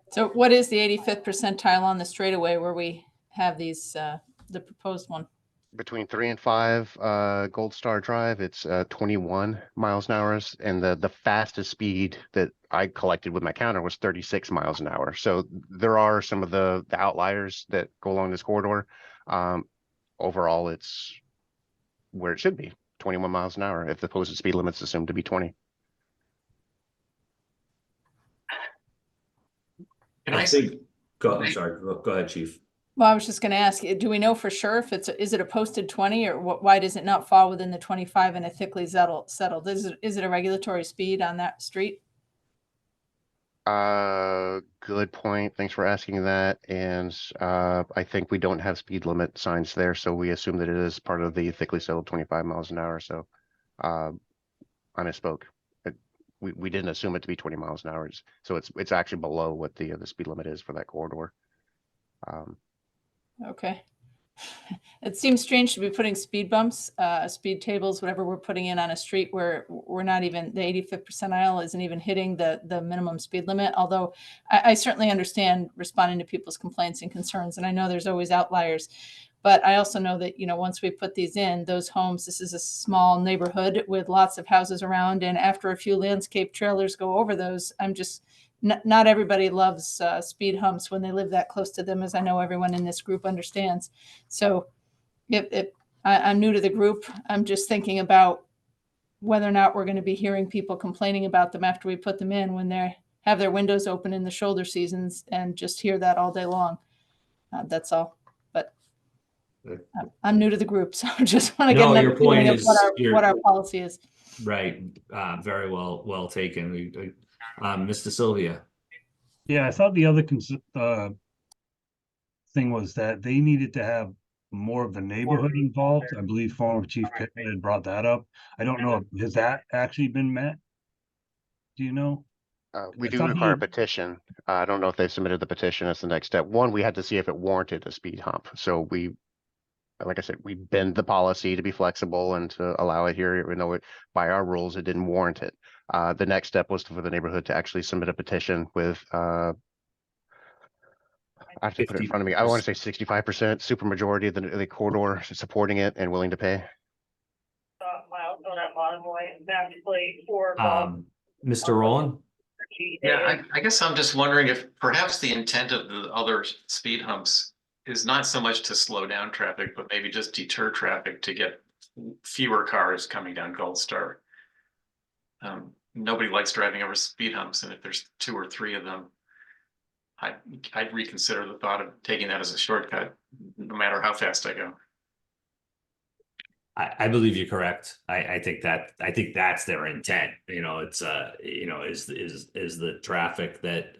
So what is the 85th percentile on the straightaway where we have these, the proposed one? between 3 and 5 Gold Star Drive, it's 21 miles an hour, and the fastest speed that I collected with my counter was 36 miles an hour. So there are some of the outliers that go along this corridor. Overall, it's where it should be, 21 miles an hour if the posted speed limit's assumed to be 20. I'm sorry, go ahead, Chief. Well, I was just going to ask, do we know for sure if is it a posted 20, or why does it not fall within the 25 and a thickly settled? Is it a regulatory speed on that street? Good point. Thanks for asking that. And I think we don't have speed limit signs there, so we assume that it is part of the thickly settled 25 miles an hour. So I misspoke. We didn't assume it to be 20 miles an hour. So it's actually below what the speed limit is for that corridor. Okay. It seems strange to be putting speed bumps, speed tables, whatever we're putting in on a street where we're not even, the 85th percentile isn't even hitting the minimum speed limit. Although I certainly understand responding to people's complaints and concerns, and I know there's always outliers. But I also know that, once we put these in, those homes, this is a small neighborhood with lots of houses around. And after a few landscape trailers go over those, I'm just, not everybody loves speed humps when they live that close to them, as I know everyone in this group understands. So I'm new to the group, I'm just thinking about whether or not we're going to be hearing people complaining about them after we put them in when they have their windows open in the shoulder seasons and just hear that all day long. That's all. But I'm new to the group, so I just want to get No, another your point feeling of is what our policy is. right. Very well taken. Mr. Sylvia. Yeah, I thought the other thing was that they needed to have more of the neighborhood involved. I believe former Chief Pittman had brought that up. I don't know, has that actually been met? Do you know? We I do thought he require a had- petition. I don't know if they've submitted the petition as the next step. One, we had to see if it warranted a speed hump. So like I said, we bend the policy to be flexible and to allow it here, even though by our rules, it didn't warrant it. The next step was for the neighborhood to actually submit a petition with, I have to put it in front of me. I want to say 65% supermajority of the corridor supporting it and willing to pay. Mr. Rowland? Yeah, I guess I'm just wondering if perhaps the intent of the other speed humps is not so much to slow down traffic, but maybe just deter traffic to get fewer cars coming down Gold Star. Nobody likes driving over speed humps, and if there's 2 or 3 of them, I'd reconsider the thought of taking that as a shortcut, no matter how fast I go. I believe you're correct. I think that's their intent. It's is the traffic that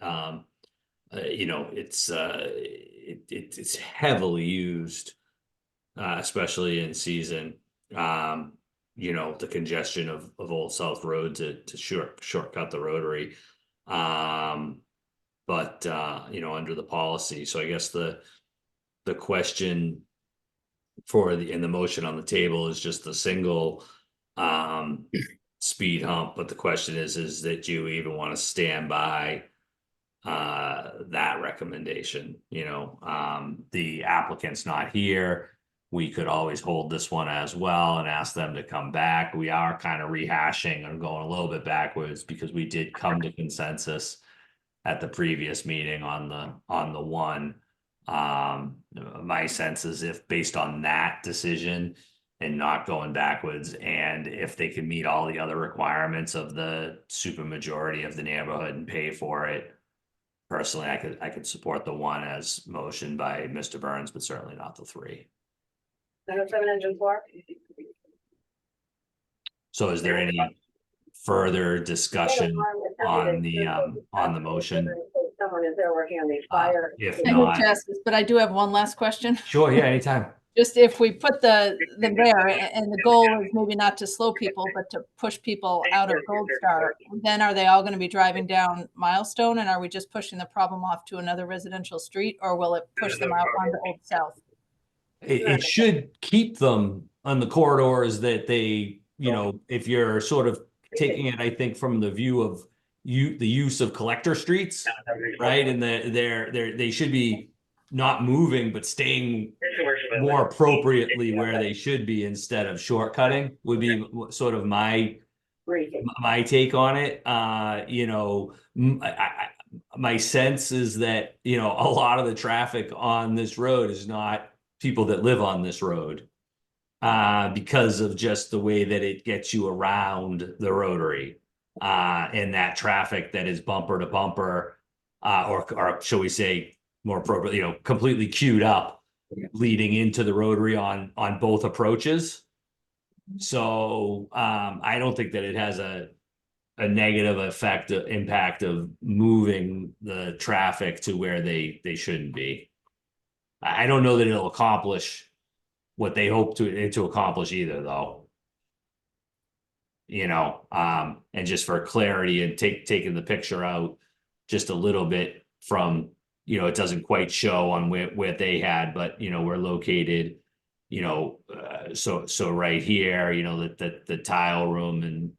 it's heavily used, especially in season. The congestion of Old South Road to shortcut the rotary. But under the policy. So I guess the question in the motion on the table is just a single speed hump, but the question is that you even want to stand by that recommendation? The applicant's not here. We could always hold this one as well and ask them to come back. We are kind of rehashing and going a little bit backwards because we did come to consensus at the previous meeting on the one. My sense is if based on that decision and not going backwards, and if they can meet all the other requirements of the supermajority of the neighborhood and pay for it, personally, I could support the one as motion by Mr. Burns, but certainly not the 3. So is there any further discussion on the motion? If I hate not, to ask this, but I do have one last question. sure, yeah, anytime. Just if we put them there and the goal is maybe not to slow people, but to push people out of Gold Star, then are they all going to be driving down Milestone, and are we just pushing the problem off to another residential street, or will it push them out onto Old South? It should keep them on the corridors that they, if you're sort of taking it, I think, from the view of the use of collector streets, right? And they should be not moving, but staying more appropriately where they should be instead of shortcutting would be sort of my take on it. My sense is that, a lot of the traffic on this road is not people that live on this road, because of just the way that it gets you around the rotary, and that traffic that is bumper to bumper, or shall we say more appropriately, completely queued up leading into the rotary on both approaches. So I don't think that it has a negative impact of moving the traffic to where they shouldn't be. I don't know that it'll accomplish what they hope to accomplish either, though. And just for clarity and taking the picture out just a little bit from, it doesn't quite show on where they had, but we're located, so right here, the tile room and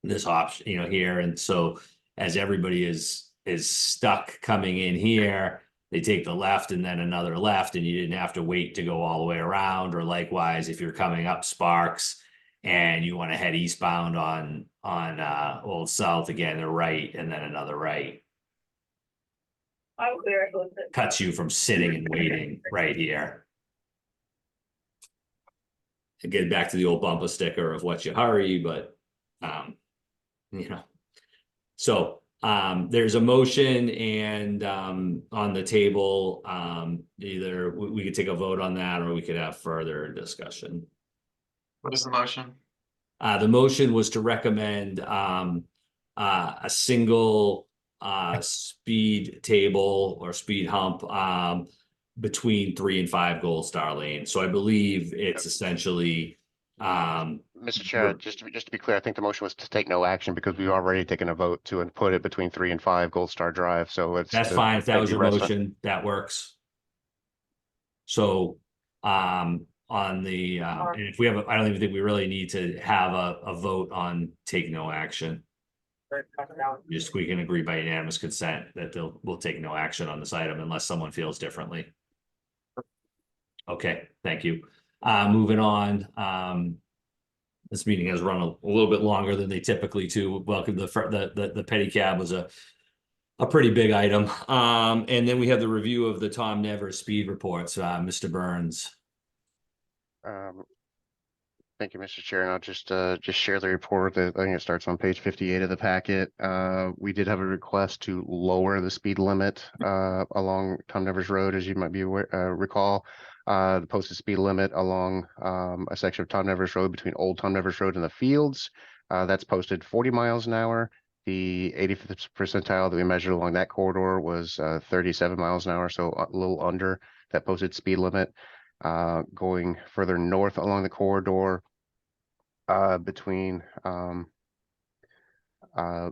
this option, here. And so as everybody is stuck coming in here, they take the left and then another left, and you didn't have to wait to go all the way around. Or likewise, if you're coming up Sparks and you want to head eastbound on Old South, again, a right and then another right. Cuts you from sitting and waiting right here. Again, back to the old bumper sticker of what you hurry, but so there's a motion and on the table, either we could take a vote on that or we could have further discussion. What is the motion? The motion was to recommend a single speed table or speed hump between 3 and 5 Gold Star lanes. So I believe it's essentially Mr. Chair, just to be clear, I think the motion was to take no action because we've already taken a vote to put it between 3 and 5 Gold Star Drive. So that's fine. If that was your motion, that works. So on the and if we have I don't even think we really need to have a vote on take no action. Just we can agree by unanimous consent that we'll take no action on this item unless someone feels differently. Okay, thank you. Moving on. This meeting has run a little bit longer than they typically do. Welcome the pedicab was a pretty big item. And then we have the review of the Tom Nevers speed reports. Mr. Burns. Thank you, Mr. Chair. And I'll just share the report that I think it starts on page 58 of the packet. We did have a request to lower the speed limit along Tom Nevers Road, as you might be aware, recall. The posted speed limit along a section of Tom Nevers Road between Old Tom Nevers Road and the fields. That's posted 40 miles an hour. The 85th percentile that we measured along that corridor was 37 miles an hour, so a little under that posted speed limit. Going further north along the corridor between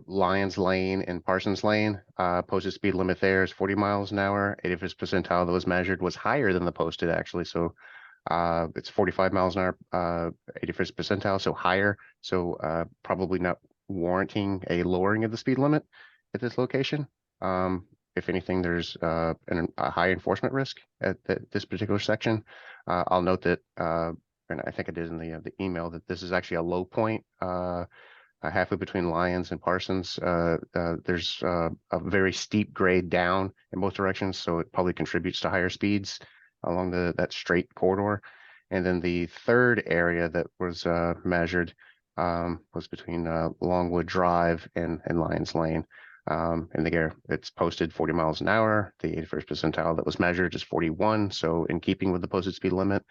Lyons Lane and Parsons Lane, posted speed limit there is 40 miles an hour. 85th percentile that was measured was higher than the posted actually. So it's 45 miles an hour, 81st percentile, so higher. So probably not warranting a lowering of the speed limit at this location. If anything, there's a high enforcement risk at this particular section. I'll note that, and I think I did in the email, that this is actually a low point halfway between Lyons and Parsons. There's a very steep grade down in both directions, so it probably contributes to higher speeds along that straight corridor. And then the third area that was measured was between Longwood Drive and Lyons Lane. And there it's posted 40 miles an hour. The 81st percentile that was measured is 41. So in keeping with the posted speed limit,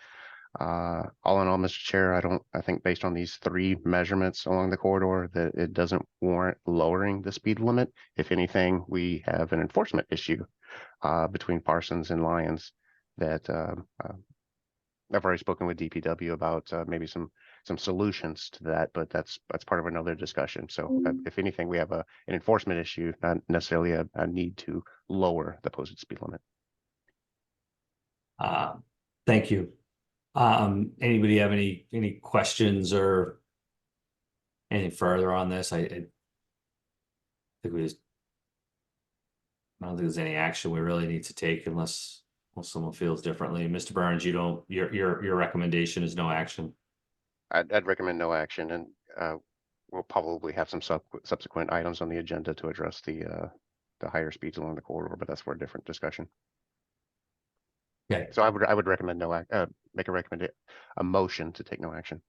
all in all, Mr. Chair, I think based on these 3 measurements along the corridor that it doesn't warrant lowering the speed limit. If anything, we have an enforcement issue between Parsons and Lyons that I've already spoken with DPW about maybe some solutions to that, but that's part of another discussion. So if anything, we have an enforcement issue, not necessarily a need to lower the posted speed limit. Thank you. Anybody have any questions or anything further on this? I think I don't think there's any action we really need to take unless someone feels differently. Mr. Burns, your recommendation is no action. I'd recommend no action, and we'll probably have some subsequent items on the agenda to address the higher speeds along the corridor, but that's for a different discussion. Okay. So I would recommend make a motion to take no action.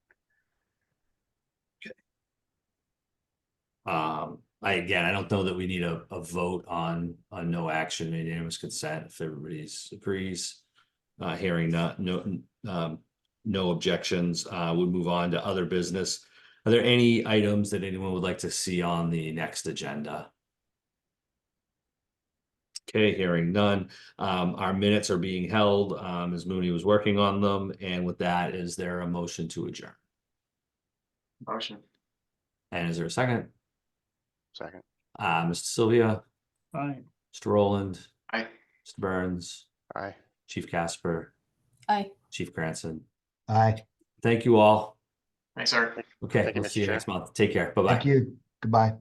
I don't know that we need a vote on no action, unanimous consent if everybody agrees. Hearing no objections, we'll move on to other business. Are there any items that anyone would like to see on the next agenda? Okay, hearing none. Our minutes are being held, as Mooney was working on them, and with that, is there a motion to adjourn? Motion. And is there a second? Second. Mr. Sylvia, Fine. Mr. Rowland, Aye. Mr. Burns, Aye. Chief Casper, Aye. Chief Cranston. Aye, Thank you all. Thanks, Art. Okay, Thank you, we'll Mr. see you Chair. next month. Take care. Bye-bye. thank you. Goodbye.